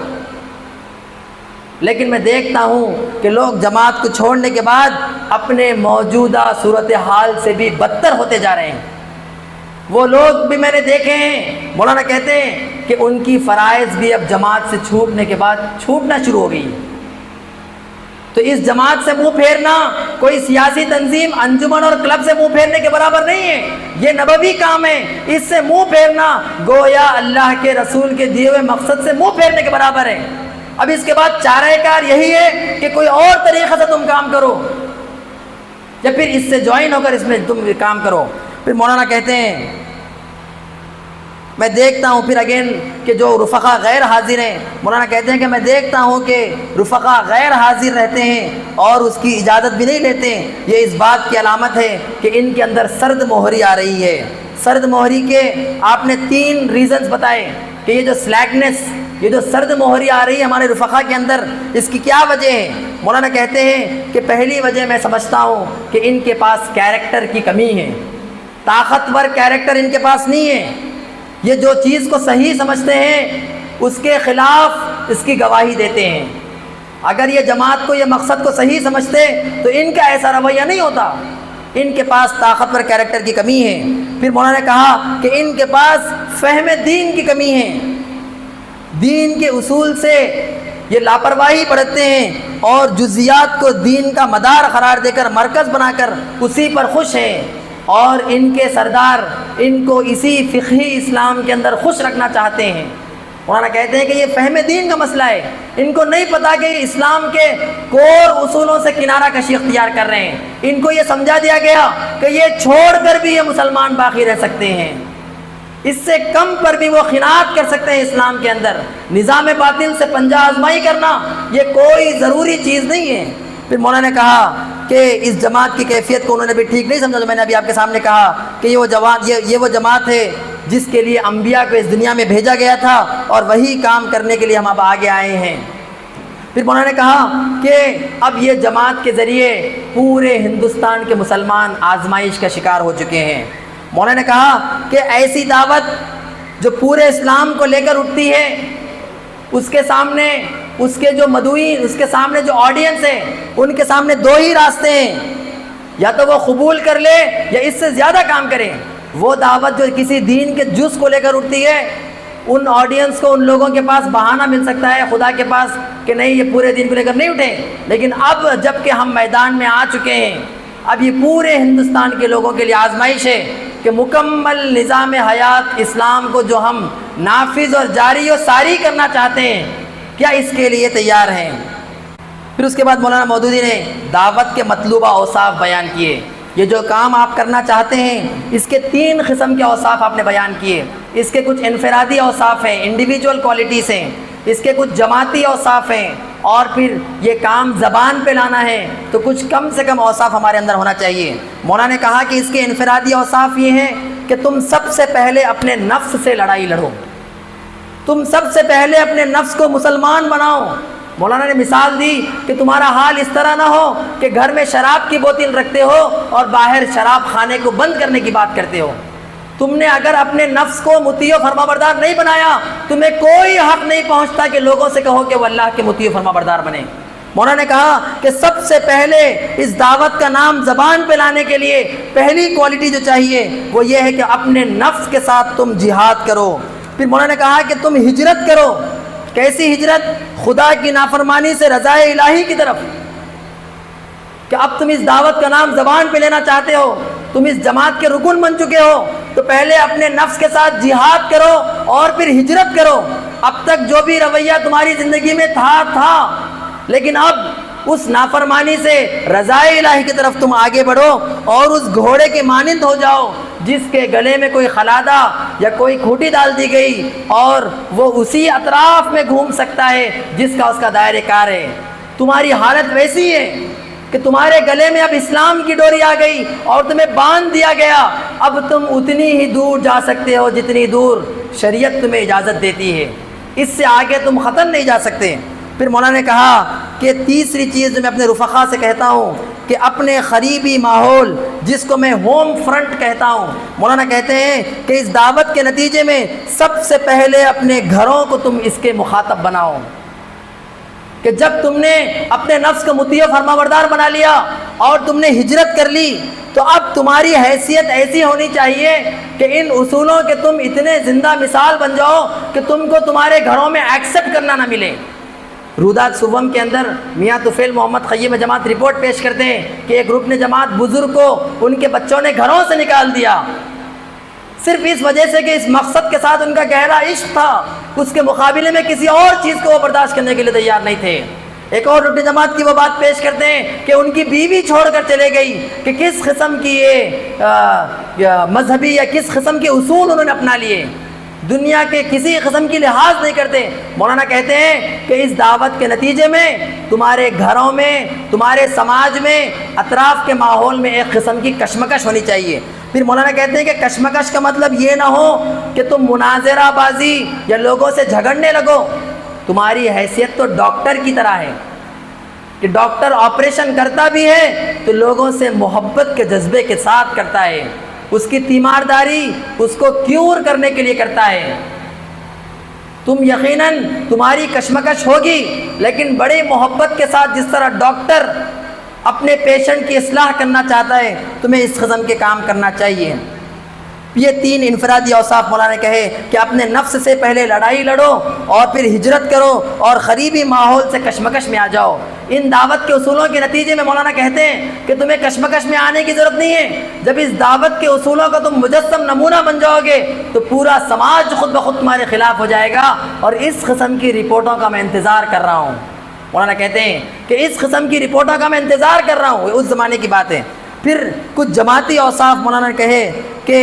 S1: لیکن میں دیکھتا ہوں کہ لوگ جماعت کو چھوڑنے کے بعد اپنے موجودہ صورتحال سے بھی بدتر ہوتے جا رہے ہیں۔ وہ لوگ بھی میں نے دیکھے ہیں، مولانا کہتے ہیں کہ ان کی فرائض بھی اب جماعت سے چھوٹنے کے بعد چھوٹنا شروع ہو گئی۔ تو اس جماعت سے منہ پھیرنا کوئی سیاسی تنظیم، انجمن اور کلب سے منہ پھیرنے کے برابر نہیں ہے، یہ نبوی کام ہے۔ اس سے منہ پھیرنا گویا اللہ کے رسول کے دیے ہوئے مقصد سے منہ پھیرنے کے برابر ہے۔ اب اس کے بعد چارہ کار یہی ہے کہ کوئی اور طریقے سے تم کام کرو یا پھر اس سے جوائن ہو کر اس میں تم کام کرو۔ پھر مولانا کہتے ہیں میں دیکھتا ہوں پھر اگین کہ جو رفقا غیر حاضر ہیں، مولانا کہتے ہیں کہ میں دیکھتا ہوں کہ رفقا غیر حاضر رہتے ہیں اور اس کی اجازت بھی نہیں لیتے ہیں۔ یہ اس بات کی علامت ہے کہ ان کے اندر سرد مہری آ رہی ہے۔ سرد مہری کے آپ نے 3 ریزنز بتائے کہ یہ جو سلیکنس، یہ جو سرد مہری آ رہی ہے ہمارے رفقا کے اندر، اس کی کیا وجہ ہے؟ مولانا کہتے ہیں کہ پہلی وجہ میں سمجھتا ہوں کہ ان کے پاس کیریکٹر کی کمی ہے، طاقتور کیریکٹر ان کے پاس نہیں ہے۔ یہ جو چیز کو صحیح سمجھتے ہیں اس کے خلاف اس کی گواہی دیتے ہیں۔ اگر یہ جماعت کو، یہ مقصد کو صحیح سمجھتے تو ان کا ایسا رویہ نہیں ہوتا۔ ان کے پاس طاقتور کیریکٹر کی کمی ہے۔ پھر مولانا نے کہا کہ ان کے پاس فہم دین کی کمی ہے، دین کے اصول سے یہ لاپرواہی برتتے ہیں اور جزیات کو دین کا مدار قرار دے کر، مرکز بنا کر اسی پر خوش ہیں، اور ان کے سردار ان کو اسی فقہی اسلام کے اندر خوش رکھنا چاہتے ہیں۔ مولانا کہتے ہیں کہ یہ فہم دین کا مسئلہ ہے، ان کو نہیں پتا کہ اسلام کے کور اصولوں سے کنارہ کشی اختیار کر رہے ہیں۔ ان کو یہ سمجھا دیا گیا کہ یہ چھوڑ کر بھی یہ مسلمان باقی رہ سکتے ہیں، اس سے کم پر بھی وہ خیانت کر سکتے ہیں اسلام کے اندر۔ نظام باطل سے پنجہ آزمائی کرنا یہ کوئی ضروری چیز نہیں ہے۔ پھر مولانا نے کہا کہ اس جماعت کی کیفیت کو انہوں نے بھی ٹھیک نہیں سمجھا، جو میں نے ابھی آپ کے سامنے کہا کہ یہ وہ جماعت ہے جس کے لیے انبیاء کو اس دنیا میں بھیجا گیا تھا اور وہی کام کرنے کے لیے ہم اب آگے آئے ہیں۔ پھر مولانا نے کہا کہ اب یہ جماعت کے ذریعے پورے ہندوستان کے مسلمان آزمائش کا شکار ہو چکے ہیں۔ مولانا نے کہا کہ ایسی دعوت جو پورے اسلام کو لے کر اٹھتی ہے، اس کے سامنے اس کے جو مدعوین، اس کے سامنے جو آڈینس ہے، ان کے سامنے دو ہی راستے ہیں، یا تو وہ قبول کر لے یا اس سے زیادہ کام کرے۔ وہ دعوت جو کسی دین کے جز کو لے کر اٹھتی ہے، ان آڈینس کو، ان لوگوں کے پاس بہانہ مل سکتا ہے خدا کے پاس کہ نہیں یہ پورے دین کو لے کر نہیں اٹھے، لیکن اب جب کہ ہم میدان میں آ چکے ہیں، اب یہ پورے ہندوستان کے لوگوں کے لیے آزمائش ہے کہ مکمل نظام حیات اسلام کو جو ہم نافذ اور جاری و ساری کرنا چاہتے ہیں، کیا اس کے لیے تیار ہیں؟ پھر اس کے بعد مولانا مودودی نے دعوت کے مطلوبہ اوصاف بیان کیے۔ یہ جو کام آپ کرنا چاہتے ہیں، اس کے 3 قسم کے اوصاف آپ نے بیان کیے۔ اس کے کچھ انفرادی اوصاف ہیں، انڈیویجول کوالٹیز ہیں، اس کے کچھ جماعتی اوصاف ہیں، اور پھر یہ کام زبان پہ لانا ہے تو کچھ کم سے کم اوصاف ہمارے اندر ہونا چاہیے۔ مولانا نے کہا کہ اس کے انفرادی اوصاف یہ ہیں کہ تم سب سے پہلے اپنے نفس سے لڑائی لڑو، تم سب سے پہلے اپنے نفس کو مسلمان بناؤ۔ مولانا نے مثال دی کہ تمہارا حال اس طرح نہ ہو کہ گھر میں شراب کی بوتل رکھتے ہو اور باہر شراب خانے کو بند کرنے کی بات کرتے ہو۔ تم نے اگر اپنے نفس کو مطیع و فرما بردار نہیں بنایا، تمہیں کوئی حق نہیں پہنچتا کہ لوگوں سے کہو کہ وہ اللہ کے مطیع و فرما بردار بنے۔ مولانا نے کہا کہ سب سے پہلے اس دعوت کا نام زبان پہ لانے کے لیے پہلی کوالٹی جو چاہیے وہ یہ ہے کہ اپنے نفس کے ساتھ تم جہاد کرو۔ پھر مولانا نے کہا کہ تم ہجرت کرو۔ کیسی ہجرت؟ خدا کی نافرمانی سے رضائے الہی کی طرف، کہ اب تم اس دعوت کا نام زبان پہ لینا چاہتے ہو، تم اس جماعت کے رکن بن چکے ہو، تو پہلے اپنے نفس کے ساتھ جہاد کرو اور پھر ہجرت کرو۔ اب تک جو بھی رویہ تمہاری زندگی میں تھا، لیکن اب اس نافرمانی سے رضائے الہی کی طرف تم آگے بڑھو اور اس گھوڑے کے مانند ہو جاؤ جس کے گلے میں کوئی خلادہ یا کوئی کھوٹی ڈال دی گئی اور وہ اسی اطراف میں گھوم سکتا ہے جس کا اس کا دائرہ کار ہے۔ تمہاری حالت ویسی ہے کہ تمہارے گلے میں اب اسلام کی ڈوری آ گئی اور تمہیں باندھ دیا گیا، اب تم اتنی ہی دور جا سکتے ہو جتنی دور شریعت تمہیں اجازت دیتی ہے، اس سے آگے تم ختم نہیں جا سکتے۔ پھر مولانا نے کہا کہ تیسری چیز جو میں اپنے رفقا سے کہتا ہوں کہ اپنے قریبی ماحول جس کو میں ہوم فرنٹ کہتا ہوں، مولانا کہتے ہیں کہ اس دعوت کے نتیجے میں سب سے پہلے اپنے گھروں کو تم اس کے مخاطب بناؤ، کہ جب تم نے اپنے نفس کو مطیع و فرما بردار بنا لیا اور تم نے ہجرت کر لی تو اب تمہاری حیثیت ایسی ہونی چاہیے کہ ان اصولوں کے تم اتنے زندہ مثال بن جاؤ کہ تم کو تمہارے گھروں میں ایکسیپٹ کرنا نہ ملے۔ روداد سوم کے اندر میاں طفیل محمد خیم جماعت رپورٹ پیش کرتے ہیں کہ ایک رکن جماعت بزرگ کو ان کے بچوں نے گھروں سے نکال دیا، صرف اس وجہ سے کہ اس مقصد کے ساتھ ان کا گہرا عشق تھا، اس کے مقابلے میں کسی اور چیز کو وہ برداشت کرنے کے لیے تیار نہیں تھے۔ ایک اور رکن جماعت کی وہ بات پیش کرتے ہیں کہ ان کی بیوی چھوڑ کر چلے گئی کہ کس قسم کی یہ مذہبی یا کس قسم کے اصول انہوں نے اپنا لیے، دنیا کے کسی قسم کی لحاظ نہیں کرتے۔ مولانا کہتے ہیں کہ اس دعوت کے نتیجے میں تمہارے گھروں میں، تمہارے سماج میں، اطراف کے ماحول میں ایک قسم کی کشمکش ہونی چاہیے۔ پھر مولانا کہتے ہیں کہ کشمکش کا مطلب یہ نہ ہو کہ تم مناظرہ بازی یا لوگوں سے جھگڑنے لگو۔ تمہاری حیثیت تو ڈاکٹر کی طرح ہے کہ ڈاکٹر آپریشن کرتا بھی ہے تو لوگوں سے محبت کے جذبے کے ساتھ کرتا ہے، اس کی تیمارداری اس کو کیور کرنے کے لیے کرتا ہے۔ تم یقیناً تمہاری کشمکش ہوگی لیکن بڑی محبت کے ساتھ، جس طرح ڈاکٹر اپنے پیشنٹ کی اصلاح کرنا چاہتا ہے، تمہیں اس قسم کے کام کرنا چاہیے۔ یہ 3 انفرادی اوصاف مولانا نے کہے کہ اپنے نفس سے پہلے لڑائی لڑو اور پھر ہجرت کرو اور قریبی ماحول سے کشمکش میں آ جاؤ۔ ان دعوت کے اصولوں کے نتیجے میں مولانا کہتے ہیں کہ تمہیں کشمکش میں آنے کی ضرورت نہیں ہے۔ جب اس دعوت کے اصولوں کا تم مجسم نمونہ بن جاؤ گے تو پورا سماج خود بخود تمہارے خلاف ہو جائے گا، اور اس قسم کی رپورٹوں کا میں انتظار کر رہا ہوں۔ مولانا کہتے ہیں کہ اس قسم کی رپورٹوں کا میں انتظار کر رہا ہوں، اس زمانے کی بات ہے۔ پھر کچھ جماعتی اوصاف مولانا نے کہے کہ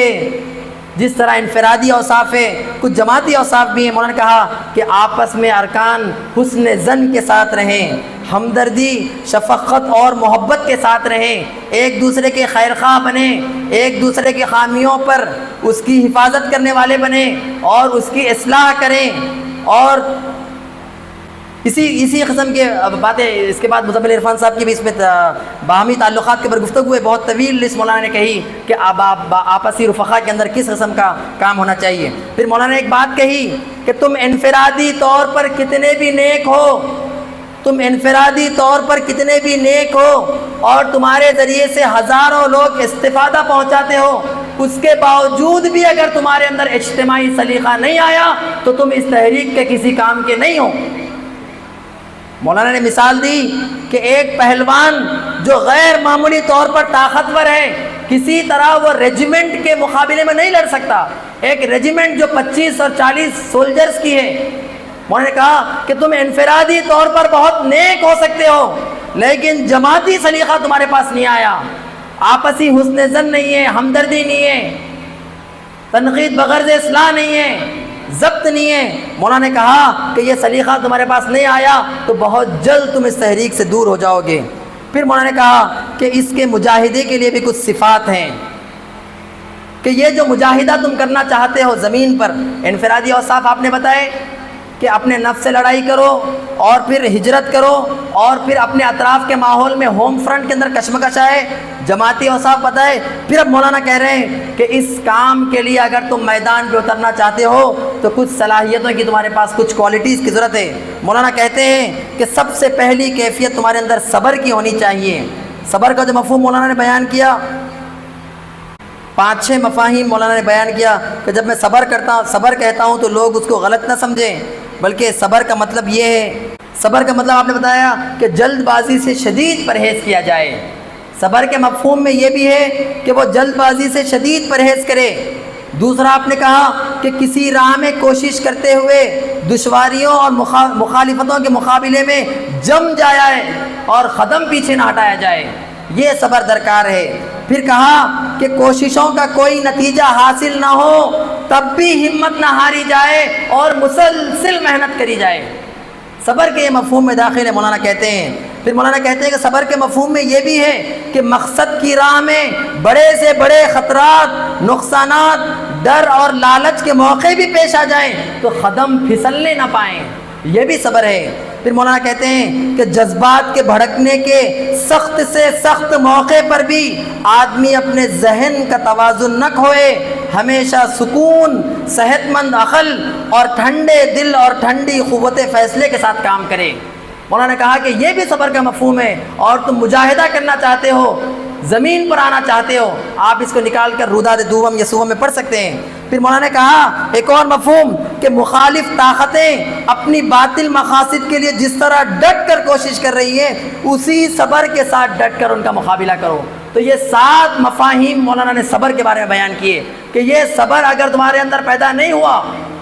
S1: جس طرح انفرادی اوصاف ہے کچھ جماعتی اوصاف بھی ہیں۔ مولانا نے کہا کہ آپس میں ارکان حسن ظن کے ساتھ رہیں، ہمدردی، شفقت اور محبت کے ساتھ رہیں، ایک دوسرے کے خیر خواہ بنیں، ایک دوسرے کی خامیوں پر اس کی حفاظت کرنے والے بنیں اور اس کی اصلاح کریں، اور اسی قسم کے باتیں اس کے بعد مزمل عرفان صاحب کی بھی اس میں باہمی تعلقات کے اوپر گفتگو ہے، بہت طویل لسٹ مولانا نے کہی کہ آپسی رفقا کے اندر کس قسم کا کام ہونا چاہیے۔ پھر مولانا نے ایک بات کہی کہ تم انفرادی طور پر کتنے بھی نیک ہو، تم انفرادی طور پر کتنے بھی نیک ہو اور تمہارے ذریعے سے ہزاروں لوگ استفادہ پہنچاتے ہو، اس کے باوجود بھی اگر تمہارے اندر اجتماعی سلیقہ نہیں آیا تو تم اس تحریک کے کسی کام کے نہیں ہو۔ مولانا نے مثال دی کہ ایک پہلوان جو غیر معمولی طور پر طاقتور ہے، کسی طرح وہ ریجیمنٹ کے مقابلے میں نہیں لڑ سکتا، ایک ریجیمنٹ جو 25 اور 40 سولجرز کی ہے۔ مولانا نے کہا کہ تم انفرادی طور پر بہت نیک ہو سکتے ہو لیکن جماعتی سلیقہ تمہارے پاس نہیں آیا، آپسی حسن ظن نہیں ہے، ہمدردی نہیں ہے، تنقید بغرض اصلاح نہیں ہے، ضبط نہیں ہے۔ مولانا نے کہا کہ یہ سلیقہ تمہارے پاس نہیں آیا تو بہت جلد تم اس تحریک سے دور ہو جاؤ گے۔ پھر مولانا نے کہا کہ اس کے مجاہدے کے لیے بھی کچھ صفات ہیں کہ یہ جو مجاہدہ تم کرنا چاہتے ہو زمین پر، انفرادی اوصاف آپ نے بتائے کہ اپنے نفس سے لڑائی کرو اور پھر ہجرت کرو اور پھر اپنے اطراف کے ماحول میں ہوم فرنٹ کے اندر کشمکش آئے، جماعتی اوصاف بتائے۔ پھر اب مولانا کہہ رہے ہیں کہ اس کام کے لیے اگر تم میدان پہ اترنا چاہتے ہو تو کچھ صلاحیتوں کی تمہارے پاس کچھ کوالٹیز کی ضرورت ہے۔ مولانا کہتے ہیں کہ سب سے پہلی کیفیت تمہارے اندر صبر کی ہونی چاہیے۔ صبر کا جو مفہوم مولانا نے بیان کیا، 5-6 مفاہیم مولانا نے بیان کیا کہ جب میں صبر کہتا ہوں تو لوگ اس کو غلط نہ سمجھیں، بلکہ صبر کا مطلب یہ ہے، صبر کا مطلب آپ نے بتایا کہ جلد بازی سے شدید پرہیز کیا جائے۔ صبر کے مفہوم میں یہ بھی ہے کہ وہ جلد بازی سے شدید پرہیز کرے۔ دوسرا آپ نے کہا کہ کسی راہ میں کوشش کرتے ہوئے دشواریوں اور مخالفتوں کے مقابلے میں جم جایا ہے اور قدم پیچھے نہ ہٹایا جائے، یہ صبر درکار ہے۔ پھر کہا کہ کوششوں کا کوئی نتیجہ حاصل نہ ہو تب بھی ہمت نہ ہاری جائے اور مسلسل محنت کری جائے۔ صبر کے یہ مفہوم میں داخل ہے مولانا کہتے ہیں۔ پھر مولانا کہتے ہیں کہ صبر کے مفہوم میں یہ بھی ہے کہ مقصد کی راہ میں بڑے سے بڑے خطرات، نقصانات، ڈر اور لالچ کے موقع بھی پیش آ جائیں تو قدم پھسلنے نہ پائیں، یہ بھی صبر ہے۔ پھر مولانا کہتے ہیں کہ جذبات کے بھڑکنے کے سخت سے سخت موقع پر بھی آدمی اپنے ذہن کا توازن نہ کھوئے، ہمیشہ سکون، صحت مند عقل اور ٹھنڈے دل اور ٹھنڈی قوت فیصلے کے ساتھ کام کرے۔ مولانا نے کہا کہ یہ بھی صبر کا مفہوم ہے، اور تم مجاہدہ کرنا چاہتے ہو، زمین پر آنا چاہتے ہو، آپ اس کو نکال کر روداد دوم یا سوم میں پڑھ سکتے ہیں۔ پھر مولانا نے کہا ایک اور مفہوم کہ مخالف طاقتیں اپنی باطل مقاصد کے لیے جس طرح ڈٹ کر کوشش کر رہی ہیں اسی صبر کے ساتھ ڈٹ کر ان کا مقابلہ کرو۔ تو یہ 7 مفاہیم مولانا نے صبر کے بارے میں بیان کیے کہ یہ صبر اگر تمہارے اندر پیدا نہیں ہوا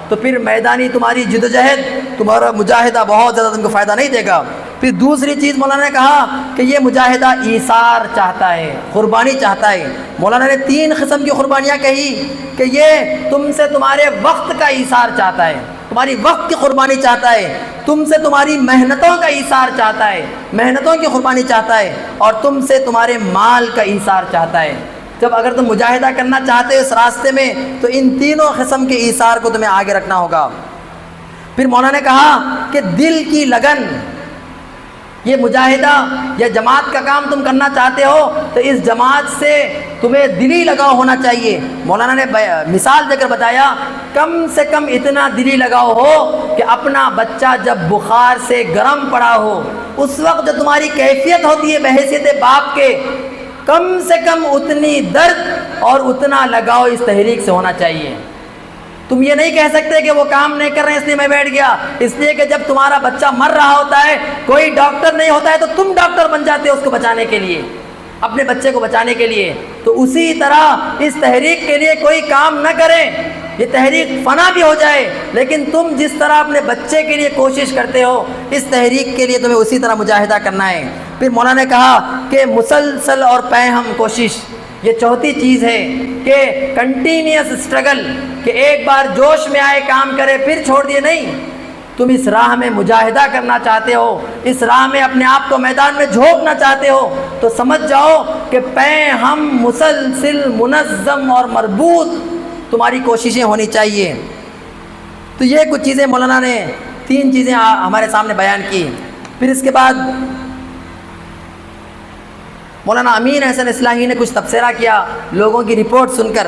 S1: تو پھر میدانی تمہاری جدوجہد، تمہارا مجاہدہ بہت زیادہ تم کو فائدہ نہیں دے گا۔ پھر دوسری چیز مولانا نے کہا کہ یہ مجاہدہ ایثار چاہتا ہے، قربانی چاہتا ہے۔ مولانا نے 3 قسم کی قربانیاں کہی کہ یہ تم سے تمہارے وقت کا ایثار چاہتا ہے، تمہاری وقت کی قربانی چاہتا ہے، تم سے تمہاری محنتوں کا ایثار چاہتا ہے، محنتوں کی قربانی چاہتا ہے، اور تم سے تمہارے مال کا ایثار چاہتا ہے۔ جب اگر تم مجاہدہ کرنا چاہتے ہو اس راستے میں تو ان تینوں قسم کے ایثار کو تمہیں آگے رکھنا ہوگا۔ پھر مولانا نے کہا کہ دل کی لگن، یہ مجاہدہ یا جماعت کا کام تم کرنا چاہتے ہو تو اس جماعت سے تمہیں دلی لگاؤ ہونا چاہیے۔ مولانا نے مثال دے کر بتایا کم سے کم اتنا دلی لگاؤ ہو کہ اپنا بچہ جب بخار سے گرم پڑا ہو اس وقت جو تمہاری کیفیت ہوتی ہے بحیثیت باپ کے، کم سے کم اتنی درد اور اتنا لگاؤ اس تحریک سے ہونا چاہیے۔ تم یہ نہیں کہہ سکتے کہ وہ کام نہیں کر رہے ہیں اس لیے میں بیٹھ گیا، اس لیے کہ جب تمہارا بچہ مر رہا ہوتا ہے، کوئی ڈاکٹر نہیں ہوتا ہے، تو تم ڈاکٹر بن جاتے ہو اس کو بچانے کے لیے، اپنے بچے کو بچانے کے لیے۔ تو اسی طرح اس تحریک کے لیے کوئی کام نہ کریں، یہ تحریک فنا بھی ہو جائے، لیکن تم جس طرح اپنے بچے کے لیے کوشش کرتے ہو، اس تحریک کے لیے تمہیں اسی طرح مجاہدہ کرنا ہے۔ پھر مولانا نے کہا کہ مسلسل اور پیہم کوشش، یہ چوتھی چیز ہے کہ کنٹینیوس اسٹرگل، کہ ایک بار جوش میں آئے کام کرے پھر چھوڑ دیے نہیں۔ تم اس راہ میں مجاہدہ کرنا چاہتے ہو، اس راہ میں اپنے آپ کو میدان میں جھونکنا چاہتے ہو، تو سمجھ جاؤ کہ پیہم مسلسل منظم اور مربوط تمہاری کوششیں ہونی چاہیے۔ تو یہ کچھ چیزیں مولانا نے 3 چیزیں ہمارے سامنے بیان کی۔ پھر اس کے بعد مولانا امین احسن اصلاحی نے کچھ تبصرہ کیا لوگوں کی رپورٹ سن کر۔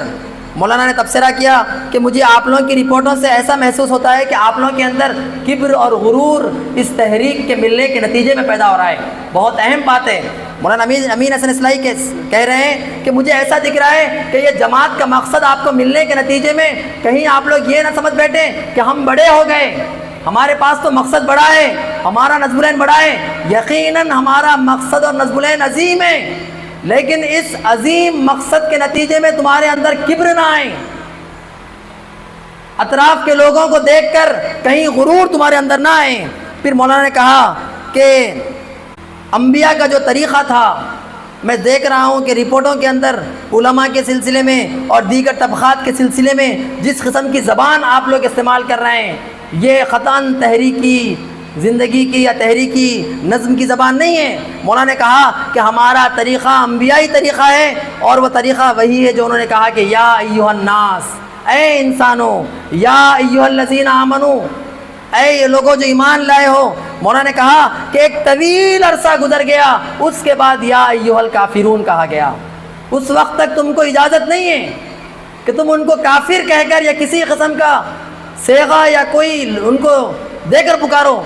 S1: مولانا نے تبصرہ کیا کہ مجھے آپ لوگوں کی رپورٹوں سے ایسا محسوس ہوتا ہے کہ آپ لوگوں کے اندر کبر اور غرور اس تحریک کے ملنے کے نتیجے میں پیدا ہو رہا ہے۔ بہت اہم بات ہے۔ مولانا امین حسن اصلاحی کہہ رہے ہیں کہ مجھے ایسا دکھ رہا ہے کہ یہ جماعت کا مقصد آپ کو ملنے کے نتیجے میں کہیں آپ لوگ یہ نہ سمجھ بیٹھے کہ ہم بڑے ہو گئے، ہمارے پاس تو مقصد بڑا ہے، ہمارا نظم العین بڑا ہے۔ یقیناً ہمارا مقصد اور نظم العین عظیم ہے، لیکن اس عظیم مقصد کے نتیجے میں تمہارے اندر کبر نہ آئے، اطراف کے لوگوں کو دیکھ کر کہیں غرور تمہارے اندر نہ آئے۔ پھر مولانا نے کہا کہ انبیاء کا جو طریقہ تھا، میں دیکھ رہا ہوں کہ رپورٹوں کے اندر علماء کے سلسلے میں اور دیگر طبقات کے سلسلے میں جس قسم کی زبان آپ لوگ استعمال کر رہے ہیں، یہ قطعاً تحریکی زندگی کی یا تحریکی نظم کی زبان نہیں ہے۔ مولانا نے کہا کہ ہمارا طریقہ انبیائی طریقہ ہے، اور وہ طریقہ وہی ہے جو انہوں نے کہا کہ یا ایھا الناس، اے انسانوں، یا ایھا الذین آمنو، اے یہ لوگوں جو ایمان لائے ہو۔ مولانا نے کہا کہ ایک طویل عرصہ گزر گیا، اس کے بعد یا ایھا الکافرون کہا گیا۔ اس وقت تک تم کو اجازت نہیں ہے کہ تم ان کو کافر کہہ کر یا کسی قسم کا صیغہ یا کوئی ان کو دے کر پکارو۔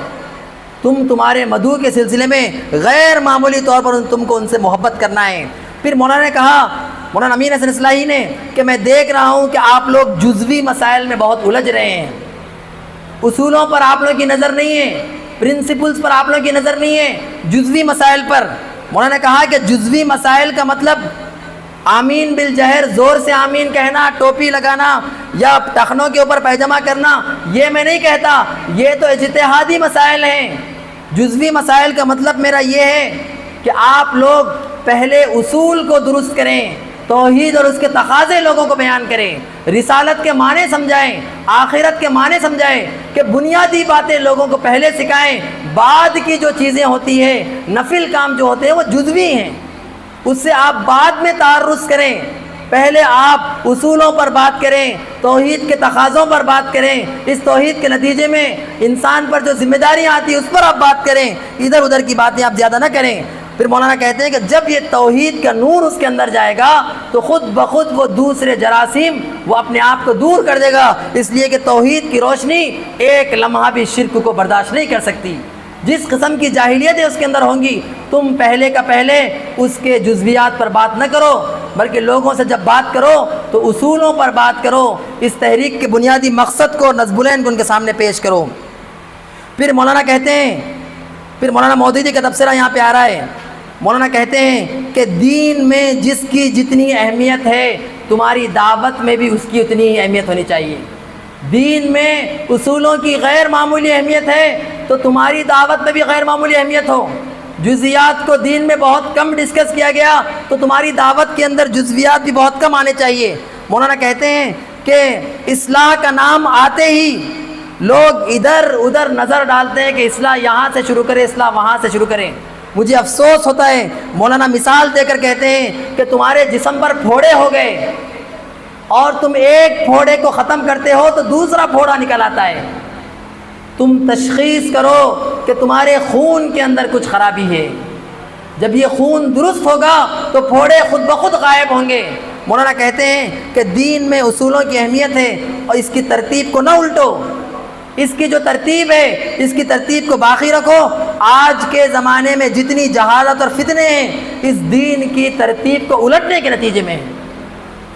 S1: تمہارے مدعو کے سلسلے میں غیر معمولی طور پر تم کو ان سے محبت کرنا ہے۔ پھر مولانا نے کہا، مولانا امین حسن اصلاحی نے، کہ میں دیکھ رہا ہوں کہ آپ لوگ جزوی مسائل میں بہت الجھ رہے ہیں، اصولوں پر آپ لوگوں کی نظر نہیں ہے، پرنسپلز پر آپ لوگوں کی نظر نہیں ہے، جزوی مسائل پر۔ مولانا نے کہا کہ جزوی مسائل کا مطلب آمین بالجہر، زور سے آمین کہنا، ٹوپی لگانا یا ٹخنوں کے اوپر پیجامہ کرنا، یہ میں نہیں کہتا، یہ تو اجتہادی مسائل ہیں۔ جزوی مسائل کا مطلب میرا یہ ہے کہ آپ لوگ پہلے اصول کو درست کریں، توحید اور اس کے تقاضے لوگوں کو بیان کریں، رسالت کے معنی سمجھائیں، آخرت کے معنی سمجھائیں، کہ بنیادی باتیں لوگوں کو پہلے سکھائیں، بعد کی جو چیزیں ہوتی ہیں، نفل کام جو ہوتے ہیں وہ جزوی ہیں، اس سے آپ بعد میں تعرض کریں، پہلے آپ اصولوں پر بات کریں، توحید کے تقاضوں پر بات کریں، اس توحید کے نتیجے میں انسان پر جو ذمہ داریاں آتی ہیں اس پر آپ بات کریں، ادھر ادھر کی باتیں آپ زیادہ نہ کریں۔ پھر مولانا کہتے ہیں کہ جب یہ توحید کا نور اس کے اندر جائے گا تو خود بخود وہ دوسرے جراثیم وہ اپنے آپ کو دور کر دے گا، اس لیے کہ توحید کی روشنی ایک لمحہ بھی شرک کو برداشت نہیں کر سکتی۔ جس قسم کی جاہلیتیں اس کے اندر ہوں گی، تم پہلے کا پہلے اس کے جزویات پر بات نہ کرو، بلکہ لوگوں سے جب بات کرو تو اصولوں پر بات کرو، اس تحریک کے بنیادی مقصد کو، نظم العین کو ان کے سامنے پیش کرو۔ پھر مولانا کہتے ہیں، پھر مولانا مودودی کا تبصرہ یہاں پہ آ رہا ہے۔ مولانا کہتے ہیں کہ دین میں جس کی جتنی اہمیت ہے، تمہاری دعوت میں بھی اس کی اتنی ہی اہمیت ہونی چاہیے۔ دین میں اصولوں کی غیر معمولی اہمیت ہے تو تمہاری دعوت میں بھی غیر معمولی اہمیت ہو۔ جزیات کو دین میں بہت کم ڈسکس کیا گیا تو تمہاری دعوت کے اندر جزویات بھی بہت کم آنے چاہیے۔ مولانا کہتے ہیں کہ اصلاح کا نام آتے ہی لوگ ادھر ادھر نظر ڈالتے ہیں کہ اصلاح یہاں سے شروع کریں، اصلاح وہاں سے شروع کریں۔ مجھے افسوس ہوتا ہے، مولانا مثال دے کر کہتے ہیں کہ تمہارے جسم پر پھوڑے ہو گئے اور تم ایک پھوڑے کو ختم کرتے ہو تو دوسرا پھوڑا نکل آتا ہے۔ تم تشخیص کرو کہ تمہارے خون کے اندر کچھ خرابی ہے، جب یہ خون درست ہوگا تو پھوڑے خود بخود غائب ہوں گے۔ مولانا کہتے ہیں کہ دین میں اصولوں کی اہمیت ہے اور اس کی ترتیب کو نہ الٹو، اس کی جو ترتیب ہے اس کی ترتیب کو باقی رکھو۔ آج کے زمانے میں جتنی جہالت اور فتنے ہیں اس دین کی ترتیب کو الٹنے کے نتیجے میں،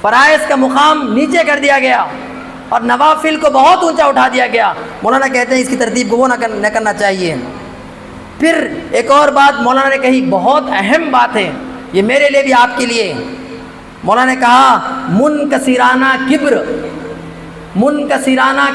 S1: فرائض کا مقام نیچے کر دیا گیا اور نوافل کو بہت اونچا اٹھا دیا گیا۔ مولانا کہتے ہیں اس کی ترتیب کو وہ نہ کرنا چاہیے۔ پھر ایک اور بات مولانا نے کہی، بہت اہم بات ہے یہ میرے لیے بھی آپ کے لیے۔ مولانا نے کہا منکسرانہ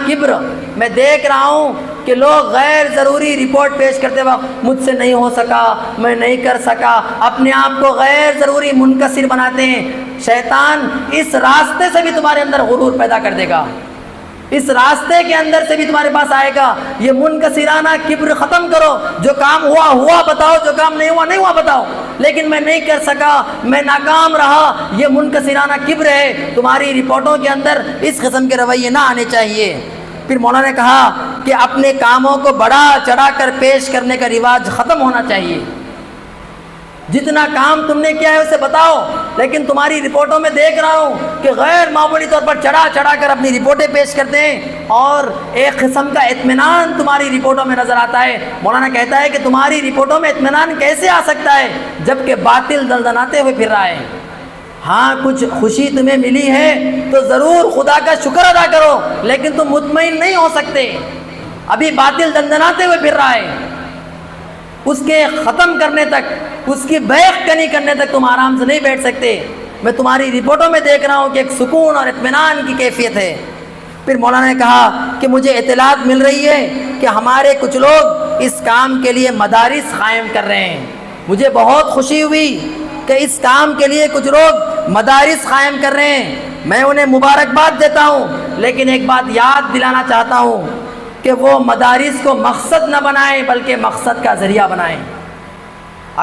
S1: کبر، میں دیکھ رہا ہوں کہ لوگ غیر ضروری رپورٹ پیش کرتے وقت مجھ سے نہیں ہو سکا، میں نہیں کر سکا، اپنے آپ کو غیر ضروری منکسر بناتے ہیں۔ شیطان اس راستے سے بھی تمہارے اندر غرور پیدا کر دے گا، اس راستے کے اندر سے بھی تمہارے پاس آئے گا۔ یہ منکسرانہ کبر ختم کرو، جو کام ہوا ہوا بتاؤ، جو کام نہیں ہوا نہیں ہوا بتاؤ، لیکن میں نہیں کر سکا، میں ناکام رہا، یہ منکسرانہ کبر ہے۔ تمہاری رپورٹوں کے اندر اس قسم کے رویے نہ آنے چاہیے۔ پھر مولانا نے کہا کہ اپنے کاموں کو بڑا چڑھا کر پیش کرنے کا رواج ختم ہونا چاہیے۔ جتنا کام تم نے کیا ہے اسے بتاؤ، لیکن تمہاری رپورٹوں میں دیکھ رہا ہوں کہ غیر معمولی طور پر چڑھا کر اپنی رپورٹیں پیش کرتے ہیں اور ایک قسم کا اطمینان تمہاری رپورٹوں میں نظر آتا ہے۔ مولانا کہتا ہے کہ تمہاری رپورٹوں میں اطمینان کیسے آ سکتا ہے جبکہ باطل دندناتے ہوئے پھر رہا ہے۔ ہاں کچھ خوشی تمہیں ملی ہے تو ضرور خدا کا شکر ادا کرو، لیکن تم مطمئن نہیں ہو سکتے، ابھی باطل دندناتے ہوئے پھر رہا ہے۔ اس کے ختم کرنے تک، اس کی بیخ کنی کرنے تک تم آرام سے نہیں بیٹھ سکتے۔ میں تمہاری رپورٹوں میں دیکھ رہا ہوں کہ ایک سکون اور اطمینان کی کیفیت ہے۔ پھر مولانا نے کہا کہ مجھے اطلاعات مل رہی ہے کہ ہمارے کچھ لوگ اس کام کے لیے مدارس قائم کر رہے ہیں۔ مجھے بہت خوشی ہوئی کہ اس کام کے لیے کچھ لوگ مدارس قائم کر رہے ہیں، میں انہیں مبارکباد دیتا ہوں، لیکن ایک بات یاد دلانا چاہتا ہوں کہ وہ مدارس کو مقصد نہ بنائیں بلکہ مقصد کا ذریعہ بنائیں۔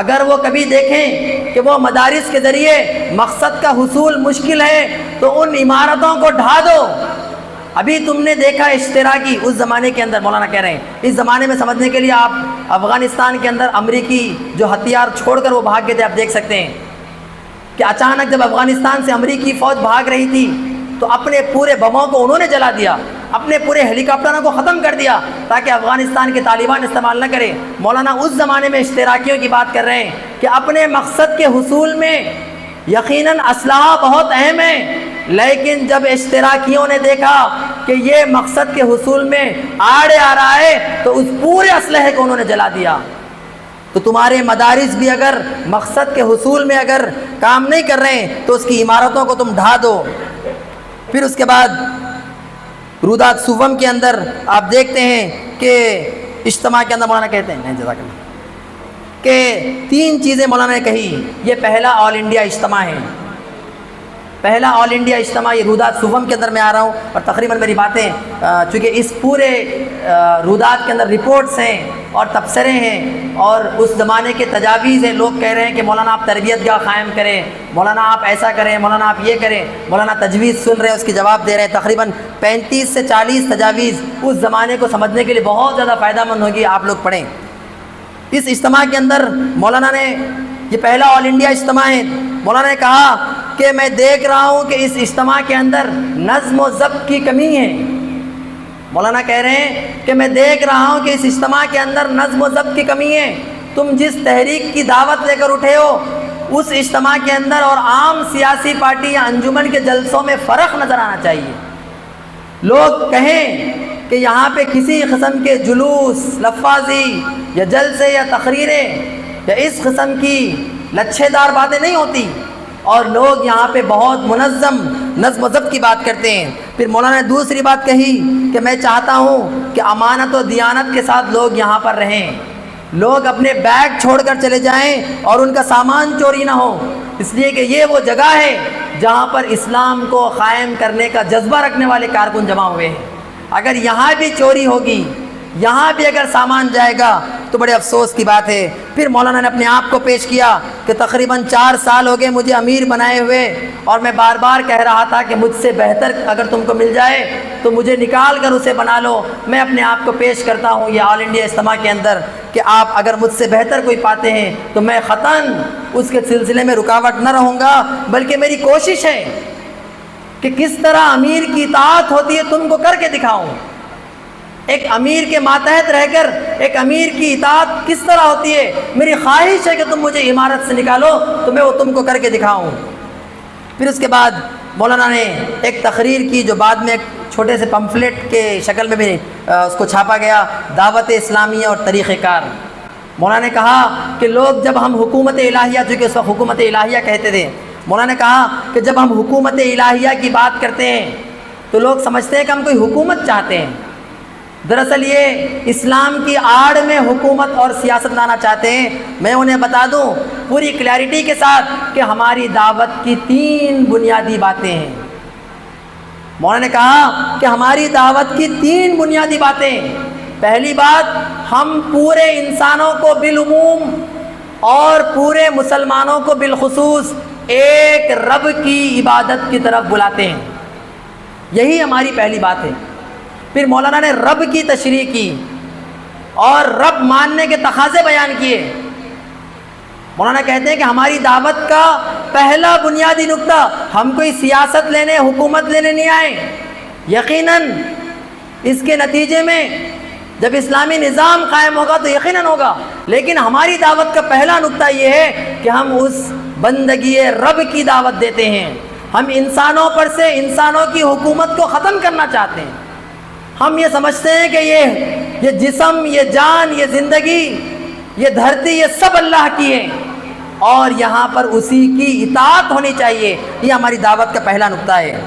S1: اگر وہ کبھی دیکھیں کہ وہ مدارس کے ذریعے مقصد کا حصول مشکل ہے تو ان عمارتوں کو ڈھا دو۔ ابھی تم نے دیکھا اشتراکی اس زمانے کے اندر، مولانا کہہ رہے ہیں اس زمانے میں سمجھنے کے لیے آپ افغانستان کے اندر امریکی جو ہتھیار چھوڑ کر وہ بھاگ گئے تھے، آپ دیکھ سکتے ہیں کہ اچانک جب افغانستان سے امریکی فوج بھاگ رہی تھی تو اپنے پورے بموں کو انہوں نے جلا دیا، اپنے پورے ہیلی کاپٹروں کو ختم کر دیا تاکہ افغانستان کے طالبان استعمال نہ کرے۔ مولانا اس زمانے میں اشتراکیوں کی بات کر رہے ہیں کہ اپنے مقصد کے حصول میں یقیناً اسلحہ بہت اہم ہے، لیکن جب اشتراکیوں نے دیکھا کہ یہ مقصد کے حصول میں آڑے آ رہا ہے تو اس پورے اسلحے کو انہوں نے جلا دیا۔ تو تمہارے مدارس بھی اگر مقصد کے حصول میں اگر کام نہیں کر رہے ہیں تو اس کی عمارتوں کو تم ڈھا دو۔ پھر اس کے بعد رودات صوفم کے اندر آپ دیکھتے ہیں کہ اجتماع کے اندر مولانا کہتے ہیں جزاک اللہ کہ 3 چیزیں مولانا نے کہی۔ یہ پہلا آل انڈیا اجتماع ہے، پہلا آل انڈیا اجتماع یہ رودات صوفم کے اندر میں آ رہا ہوں، اور تقریباً میری باتیں چونکہ اس پورے رودات کے اندر رپورٹس ہیں اور تبصرے ہیں اور اس زمانے کے تجاویز ہیں۔ لوگ کہہ رہے ہیں کہ مولانا آپ تربیت گاہ قائم کریں، مولانا آپ ایسا کریں، مولانا آپ یہ کریں، مولانا تجویز سن رہے ہیں، اس کی جواب دے رہے ہیں۔ تقریباً 35 سے 40 تجاویز اس زمانے کو سمجھنے کے لیے بہت زیادہ فائدہ مند ہوگی، آپ لوگ پڑھیں۔ اس اجتماع کے اندر مولانا نے یہ پہلا آل انڈیا اجتماع ہے، مولانا نے کہا کہ میں دیکھ رہا ہوں کہ اس اجتماع کے اندر نظم و ضبط کی کمی ہے۔ مولانا کہہ رہے ہیں کہ میں دیکھ رہا ہوں کہ اس اجتماع کے اندر نظم و ضبط کی کمی ہے۔ تم جس تحریک کی دعوت لے کر اٹھے ہو اس اجتماع کے اندر اور عام سیاسی پارٹی یا انجمن کے جلسوں میں فرق نظر آنا چاہیے۔ لوگ کہیں کہ یہاں پہ کسی قسم کے جلوس، لفاظی یا جلسے یا تقریریں یا اس قسم کی لچھے دار باتیں نہیں ہوتی، اور لوگ یہاں پہ بہت منظم نظم و ضبط کی بات کرتے ہیں۔ پھر مولانا نے دوسری بات کہی کہ میں چاہتا ہوں کہ امانت و دیانت کے ساتھ لوگ یہاں پر رہیں، لوگ اپنے بیگ چھوڑ کر چلے جائیں اور ان کا سامان چوری نہ ہو، اس لیے کہ یہ وہ جگہ ہے جہاں پر اسلام کو قائم کرنے کا جذبہ رکھنے والے کارکن جمع ہوئے ہیں۔ اگر یہاں بھی چوری ہوگی، یہاں بھی اگر سامان جائے گا تو بڑے افسوس کی بات ہے۔ پھر مولانا نے اپنے آپ کو پیش کیا کہ تقریباً 4 سال ہو گئے مجھے امیر بنائے ہوئے، اور میں بار بار کہہ رہا تھا کہ مجھ سے بہتر اگر تم کو مل جائے تو مجھے نکال کر اسے بنا لو۔ میں اپنے آپ کو پیش کرتا ہوں یہ آل انڈیا اجتماع کے اندر کہ آپ اگر مجھ سے بہتر کوئی پاتے ہیں تو میں قطعاً اس کے سلسلے میں رکاوٹ نہ رہوں گا، بلکہ میری کوشش ہے کہ کس طرح امیر کی اطاعت ہوتی ہے تم کو کر کے دکھاؤں، ایک امیر کے ماتحت رہ کر ایک امیر کی اطاعت کس طرح ہوتی ہے۔ میری خواہش ہے کہ تم مجھے عمارت سے نکالو تو میں وہ تم کو کر کے دکھاؤں۔ پھر اس کے بعد مولانا نے ایک تقریر کی جو بعد میں ایک چھوٹے سے پمفلیٹ کے شکل میں بھی اس کو چھاپا گیا، دعوت اسلامیہ اور طریقہ کار۔ مولانا نے کہا کہ لوگ جب ہم حکومت الہیہ، چونکہ اس وقت حکومت الہیہ کہتے تھے، مولانا نے کہا کہ جب ہم حکومت الہیہ کی بات کرتے ہیں تو لوگ سمجھتے ہیں کہ ہم کوئی حکومت چاہتے ہیں، دراصل یہ اسلام کی آڑ میں حکومت اور سیاست لانا چاہتے ہیں۔ میں انہیں بتا دوں پوری کلیئرٹی کے ساتھ کہ ہماری دعوت کی 3 بنیادی باتیں ہیں۔ مولانا نے کہا کہ ہماری دعوت کی 3 بنیادی باتیں۔ پہلی بات، ہم پورے انسانوں کو بالعموم اور پورے مسلمانوں کو بالخصوص ایک رب کی عبادت کی طرف بلاتے ہیں، یہی ہماری پہلی بات ہے۔ پھر مولانا نے رب کی تشریح کی اور رب ماننے کے تقاضے بیان کیے۔ مولانا کہتے ہیں کہ ہماری دعوت کا پہلا بنیادی نقطہ، ہم کوئی سیاست لینے، حکومت لینے نہیں آئے۔ یقیناً اس کے نتیجے میں جب اسلامی نظام قائم ہوگا تو یقیناً ہوگا، لیکن ہماری دعوت کا پہلا نقطہ یہ ہے کہ ہم اس بندگی رب کی دعوت دیتے ہیں۔ ہم انسانوں پر سے انسانوں کی حکومت کو ختم کرنا چاہتے ہیں۔ ہم یہ سمجھتے ہیں کہ یہ جسم، یہ جان، یہ زندگی، یہ دھرتی، یہ سب اللہ کی ہے اور یہاں پر اسی کی اطاعت ہونی چاہیے۔ یہ ہماری دعوت کا پہلا نقطہ ہے۔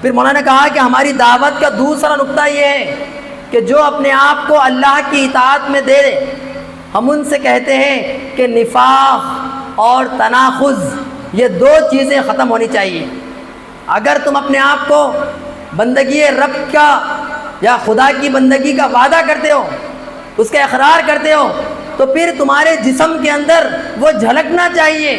S1: پھر مولانا نے کہا کہ ہماری دعوت کا دوسرا نقطہ یہ ہے کہ جو اپنے آپ کو اللہ کی اطاعت میں دے، ہم ان سے کہتے ہیں کہ نفاق اور تناخض، یہ 2 چیزیں ختم ہونی چاہیے۔ اگر تم اپنے آپ کو بندگی رب کا یا خدا کی بندگی کا وعدہ کرتے ہو، اس کا اقرار کرتے ہو، تو پھر تمہارے جسم کے اندر وہ جھلکنا چاہیے۔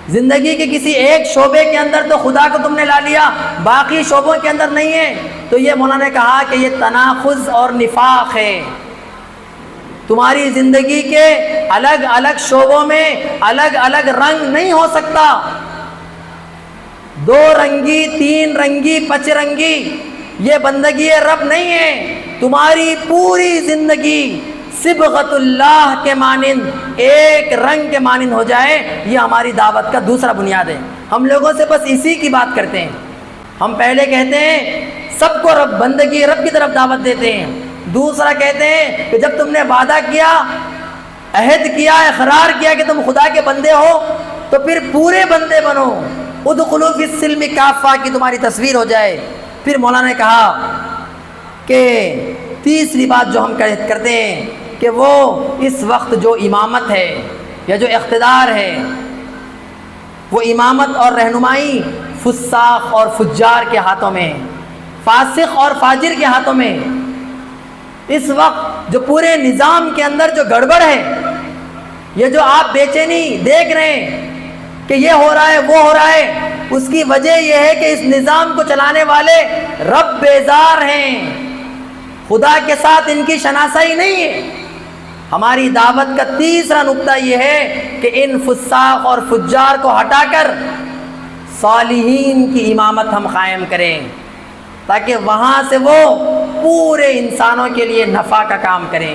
S1: زندگی کے کسی ایک شعبے کے اندر تو خدا کو تم نے لا لیا، باقی شعبوں کے اندر نہیں ہے، تو یہ مولانا نے کہا کہ یہ تناقض اور نفاق ہے۔ تمہاری زندگی کے الگ الگ شعبوں میں الگ الگ رنگ نہیں ہو سکتا، 2 رنگی، 3 رنگی، 5 رنگی، یہ بندگی رب نہیں ہے۔ تمہاری پوری زندگی صبغت اللہ کے مانند، ایک رنگ کے مانند ہو جائے، یہ ہماری دعوت کا دوسرا بنیاد ہے۔ ہم لوگوں سے بس اسی کی بات کرتے ہیں۔ ہم پہلے کہتے ہیں سب کو رب، بندگی رب کی طرف دعوت دیتے ہیں۔ دوسرا کہتے ہیں کہ جب تم نے وعدہ کیا، عہد کیا، اقرار کیا کہ تم خدا کے بندے ہو، تو پھر پورے بندے بنو، ادخلوا فی السلم کافہ کی تمہاری تصویر ہو جائے۔ پھر مولانا نے کہا کہ تیسری بات جو ہم کرتے ہیں کہ وہ اس وقت جو امامت ہے یا جو اقتدار ہے، وہ امامت اور رہنمائی فساق اور فجار کے ہاتھوں میں، فاسق اور فاجر کے ہاتھوں میں۔ اس وقت جو پورے نظام کے اندر جو گڑبڑ ہے، یہ جو آپ بے چینی دیکھ رہے ہیں کہ یہ ہو رہا ہے، وہ ہو رہا ہے، اس کی وجہ یہ ہے کہ اس نظام کو چلانے والے رب بیزار ہیں، خدا کے ساتھ ان کی شناسائی نہیں ہے۔ ہماری دعوت کا تیسرا نقطہ یہ ہے کہ ان فساق اور فجار کو ہٹا کر صالحین کی امامت ہم قائم کریں، تاکہ وہاں سے وہ پورے انسانوں کے لیے نفع کا کام کریں،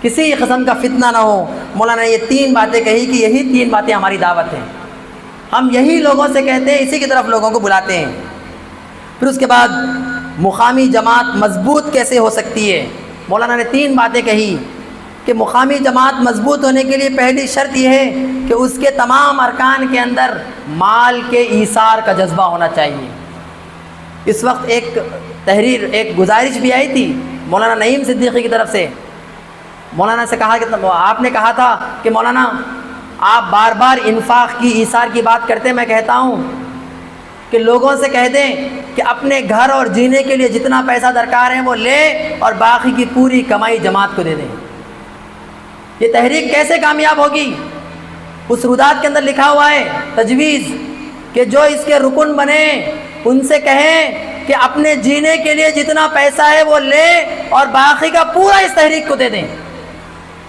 S1: کسی قسم کا فتنہ نہ ہو۔ مولانا نے یہ 3 باتیں کہی کہ یہی 3 باتیں ہماری دعوت ہیں۔ ہم یہی لوگوں سے کہتے ہیں، اسی کی طرف لوگوں کو بلاتے ہیں۔ پھر اس کے بعد مقامی جماعت مضبوط کیسے ہو سکتی ہے؟ مولانا نے 3 باتیں کہی کہ مقامی جماعت مضبوط ہونے کے لیے پہلی شرط یہ ہے کہ اس کے تمام ارکان کے اندر مال کے ایثار کا جذبہ ہونا چاہیے۔ اس وقت ایک تحریر، ایک گزارش بھی آئی تھی مولانا نعیم صدیقی کی طرف سے۔ مولانا سے کہا کہ آپ نے کہا تھا کہ مولانا آپ بار بار انفاق کی، ایثار کی بات کرتے ہیں، میں کہتا ہوں کہ لوگوں سے کہہ دیں کہ اپنے گھر اور جینے کے لیے جتنا پیسہ درکار ہے وہ لے اور باقی کی پوری کمائی جماعت کو دے دیں۔ یہ تحریک کیسے کامیاب ہوگی؟ اس رودات کے اندر لکھا ہوا ہے تجویز کہ جو اس کے رکن بنے ان سے کہیں کہ اپنے جینے کے لیے جتنا پیسہ ہے وہ لے اور باقی کا پورا اس تحریک کو دے دیں۔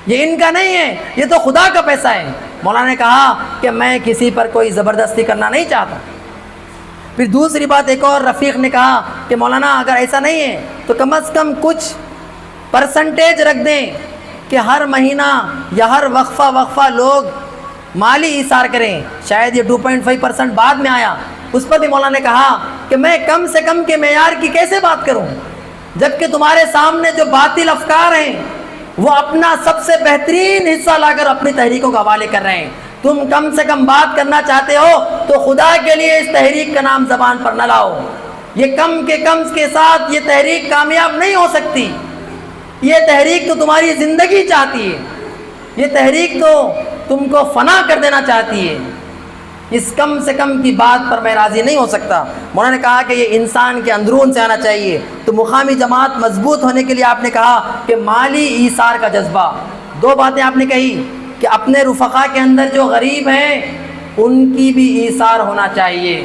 S1: یہ ان کا نہیں ہے، یہ تو خدا کا پیسہ ہے۔ مولانا نے کہا کہ میں کسی پر کوئی زبردستی کرنا نہیں چاہتا۔ پھر دوسری بات ایک اور رفیق نے کہا کہ مولانا اگر ایسا نہیں ہے تو کم از کم کچھ پرسنٹیج رکھ دیں کہ ہر مہینہ یا ہر وقفہ لوگ مالی ایثار کریں۔ شاید یہ 2.5% بعد میں آیا، اس پر بھی مولانا نے کہا کہ میں کم سے کم کے معیار کی کیسے بات کروں، جبکہ تمہارے سامنے جو باطل افکار ہیں وہ اپنا سب سے بہترین حصہ لا کر اپنی تحریکوں کا حوالے کر رہے ہیں، تم کم سے کم بات کرنا چاہتے ہو تو خدا کے لیے اس تحریک کا نام زبان پر نہ لاؤ، یہ کم کے کم کے ساتھ یہ تحریک کامیاب نہیں ہو سکتی، یہ تحریک تو تمہاری زندگی چاہتی ہے، یہ تحریک تو تم کو فنا کر دینا چاہتی ہے، اس کم سے کم کی بات پر میں راضی نہیں ہو سکتا۔ مولانا نے کہا کہ یہ انسان کے اندرون سے آنا چاہیے، تو مقامی جماعت مضبوط ہونے کے لیے آپ نے کہا کہ مالی ایثار کا جذبہ، دو باتیں آپ نے کہی کہ اپنے رفقا کے اندر جو غریب ہیں ان کی بھی ایثار ہونا چاہیے،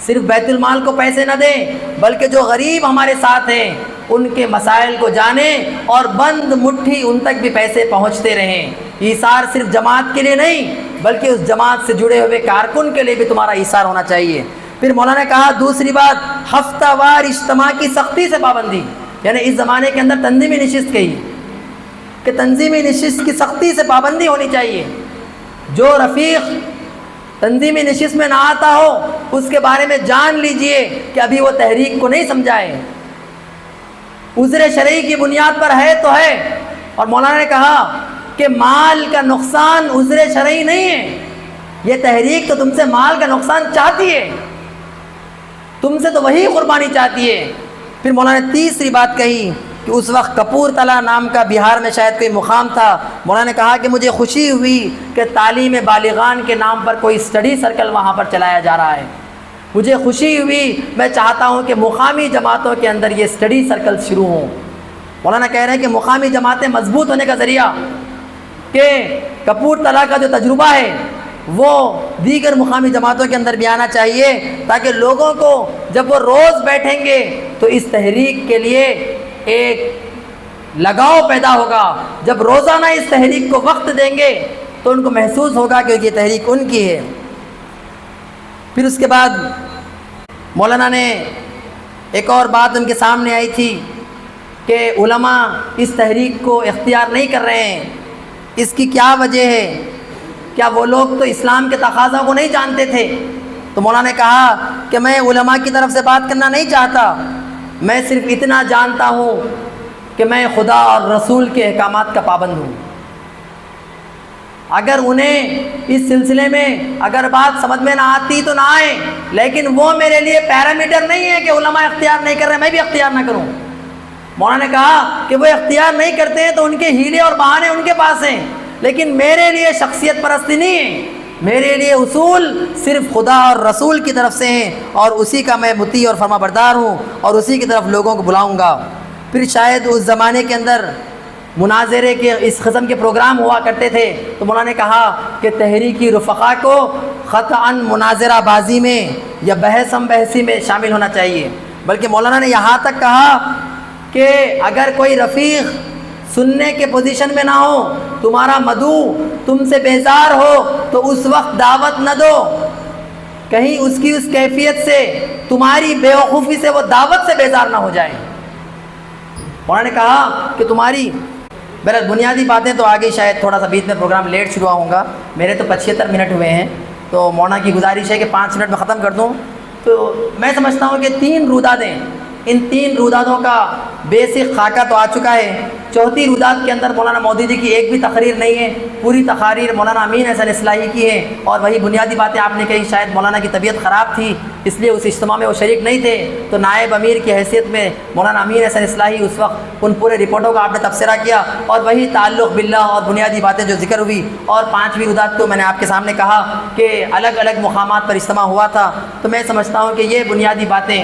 S1: صرف بیت المال کو پیسے نہ دیں بلکہ جو غریب ہمارے ساتھ ہیں ان کے مسائل کو جانیں اور بند مٹھی ان تک بھی پیسے پہنچتے رہیں۔ ایثار صرف جماعت کے لیے نہیں بلکہ اس جماعت سے جڑے ہوئے کارکن کے لیے بھی تمہارا ایثار ہونا چاہیے۔ پھر مولانا نے کہا دوسری بات، ہفتہ وار اجتماع کی سختی سے پابندی، یعنی اس زمانے کے اندر تنظیمی نشست کہی کہ تنظیمی نشست کی سختی سے پابندی ہونی چاہیے، جو رفیق تنظیمی نشست میں نہ آتا ہو اس کے بارے میں جان لیجئے کہ ابھی وہ تحریک کو نہیں سمجھائے، عذر شرعی کی بنیاد پر ہے تو ہے۔ اور مولانا نے کہا کہ مال کا نقصان عذر شرعی نہیں ہے، یہ تحریک تو تم سے مال کا نقصان چاہتی ہے، تم سے تو وہی قربانی چاہتی ہے۔ پھر مولانا نے تیسری بات کہی کہ اس وقت کپور تلا نام کا بہار میں شاید کوئی مقام تھا، مولانا نے کہا کہ مجھے خوشی ہوئی کہ تعلیم بالغان کے نام پر کوئی اسٹڈی سرکل وہاں پر چلایا جا رہا ہے، مجھے خوشی ہوئی، میں چاہتا ہوں کہ مقامی جماعتوں کے اندر یہ اسٹڈی سرکل شروع ہوں۔ مولانا کہہ رہے ہیں کہ مقامی جماعتیں مضبوط ہونے کا ذریعہ کہ کپور تلا کا جو تجربہ ہے وہ دیگر مقامی جماعتوں کے اندر بھی آنا چاہیے، تاکہ لوگوں کو جب وہ روز بیٹھیں گے تو اس تحریک کے لیے ایک لگاؤ پیدا ہوگا، جب روزانہ اس تحریک کو وقت دیں گے تو ان کو محسوس ہوگا کہ یہ تحریک ان کی ہے۔ پھر اس کے بعد مولانا نے ایک اور بات ان کے سامنے آئی تھی کہ علماء اس تحریک کو اختیار نہیں کر رہے ہیں، اس کی کیا وجہ ہے؟ کیا وہ لوگ تو اسلام کے تقاضا کو نہیں جانتے تھے؟ تو مولانا نے کہا کہ میں علماء کی طرف سے بات کرنا نہیں چاہتا، میں صرف اتنا جانتا ہوں کہ میں خدا اور رسول کے احکامات کا پابند ہوں۔ اگر انہیں اس سلسلے میں اگر بات سمجھ میں نہ آتی تو نہ آئے، لیکن وہ میرے لیے پیرامیٹر نہیں ہے کہ علماء اختیار نہیں کر رہے میں بھی اختیار نہ کروں۔ مولانا نے کہا کہ وہ اختیار نہیں کرتے ہیں تو ان کے ہیلے اور بہانے ان کے پاس ہیں، لیکن میرے لیے شخصیت پرستی نہیں ہے، میرے لیے اصول صرف خدا اور رسول کی طرف سے ہیں اور اسی کا میں مطیع اور فرما بردار ہوں اور اسی کی طرف لوگوں کو بلاؤں گا۔ پھر شاید اس زمانے کے اندر مناظرے کے اس قسم کے پروگرام ہوا کرتے تھے، تو مولانا نے کہا کہ تحریکی رفقا کو قطعاً مناظرہ بازی میں یا بحث ہم بحثی میں شامل ہونا چاہیے، بلکہ مولانا نے یہاں تک کہا کہ اگر کوئی رفیق سننے کے پوزیشن میں نہ ہو، تمہارا مدعو تم سے بیزار ہو تو اس وقت دعوت نہ دو، کہیں اس کی اس کیفیت سے تمہاری بے وقوفی سے وہ دعوت سے بیزار نہ ہو جائے۔ مولانا نے کہا کہ تمہاری بہرحال بنیادی باتیں تو آگے شاید تھوڑا سا بیچ میں پروگرام لیٹ شروع ہوں گا، میرے تو 75 منٹ ہوئے ہیں، تو مولانا کی گزارش ہے کہ 5 منٹ میں ختم کر دوں۔ تو میں سمجھتا ہوں کہ 3 رودادیں، ان 3 رودادوں کا بیسک خاکہ تو آ چکا ہے۔ چوتھی روداد کے اندر مولانا مودودی جی کی ایک بھی تقریر نہیں ہے، پوری تقاریر مولانا امین احسن اصلاحی کی ہیں، اور وہی بنیادی باتیں آپ نے کہی۔ شاید مولانا کی طبیعت خراب تھی اس لیے اس اجتماع میں وہ شریک نہیں تھے، تو نائب امیر کی حیثیت میں مولانا امین احسن اصلاحی اس وقت ان پورے رپورٹوں کا آپ نے تبصرہ کیا، اور وہی تعلق باللہ اور بنیادی باتیں جو ذکر ہوئی۔ اور 5ویں روداد کو میں نے آپ کے سامنے کہا کہ الگ الگ مقامات پر اجتماع ہوا تھا، تو میں سمجھتا ہوں کہ یہ بنیادی باتیں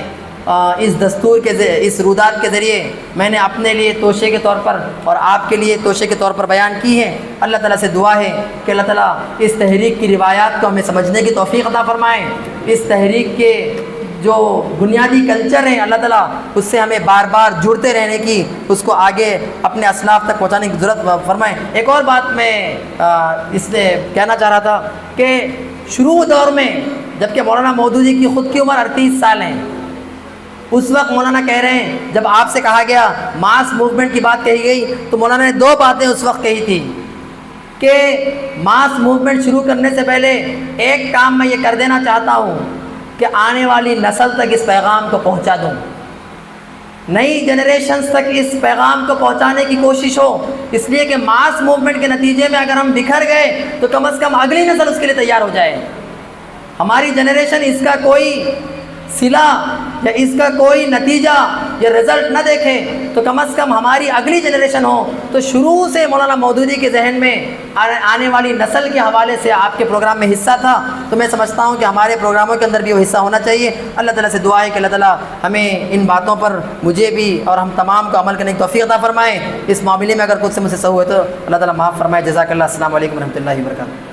S1: اس دستور کے اس روداد کے ذریعے میں نے اپنے لیے توشے کے طور پر اور آپ کے لیے توشے کے طور پر بیان کی ہیں۔ اللہ تعالیٰ سے دعا ہے کہ اللہ تعالیٰ اس تحریک کی روایات کو ہمیں سمجھنے کی توفیق عطا فرمائیں، اس تحریک کے جو بنیادی کلچر ہیں اللہ تعالیٰ اس سے ہمیں بار بار جڑتے رہنے کی، اس کو آگے اپنے اسلاف تک پہنچانے کی ضرورت فرمائیں۔ ایک اور بات میں اس سے کہنا چاہ رہا تھا کہ شروع دور میں جبکہ مولانا مودودی جی کی خود کی عمر 38 سال ہیں، اس وقت مولانا کہہ رہے ہیں جب آپ سے کہا گیا ماس موومنٹ کی بات کہی گئی تو مولانا نے 2 باتیں اس وقت کہی تھی کہ ماس موومنٹ شروع کرنے سے پہلے ایک کام میں یہ کر دینا چاہتا ہوں کہ آنے والی نسل تک اس پیغام کو پہنچا دوں، نئی جنریشنز تک اس پیغام کو پہنچانے کی کوشش ہو، اس لیے کہ ماس موومنٹ کے نتیجے میں اگر ہم بکھر گئے تو کم از کم اگلی نسل اس کے لیے تیار ہو جائے، ہماری جنریشن اس کا کوئی صلہ یا اس کا کوئی نتیجہ یا رزلٹ نہ دیکھے تو کم از کم ہماری اگلی جنریشن ہو۔ تو شروع سے مولانا مودودی کے ذہن میں آنے والی نسل کے حوالے سے آپ کے پروگرام میں حصہ تھا، تو میں سمجھتا ہوں کہ ہمارے پروگراموں کے اندر بھی وہ حصہ ہونا چاہیے۔ اللہ تعالیٰ سے دعا ہے کہ اللہ تعالیٰ ہمیں ان باتوں پر مجھے بھی اور ہم تمام کو عمل کرنے کی توفیق عطا فرمائے۔ اس معاملے میں اگر کچھ سے مجھ سے سہو ہے تو اللہ تعالیٰ معاف فرمائے۔ جزاک اللہ۔ السلام علیکم ورحمۃ اللہ وبرکاتہ۔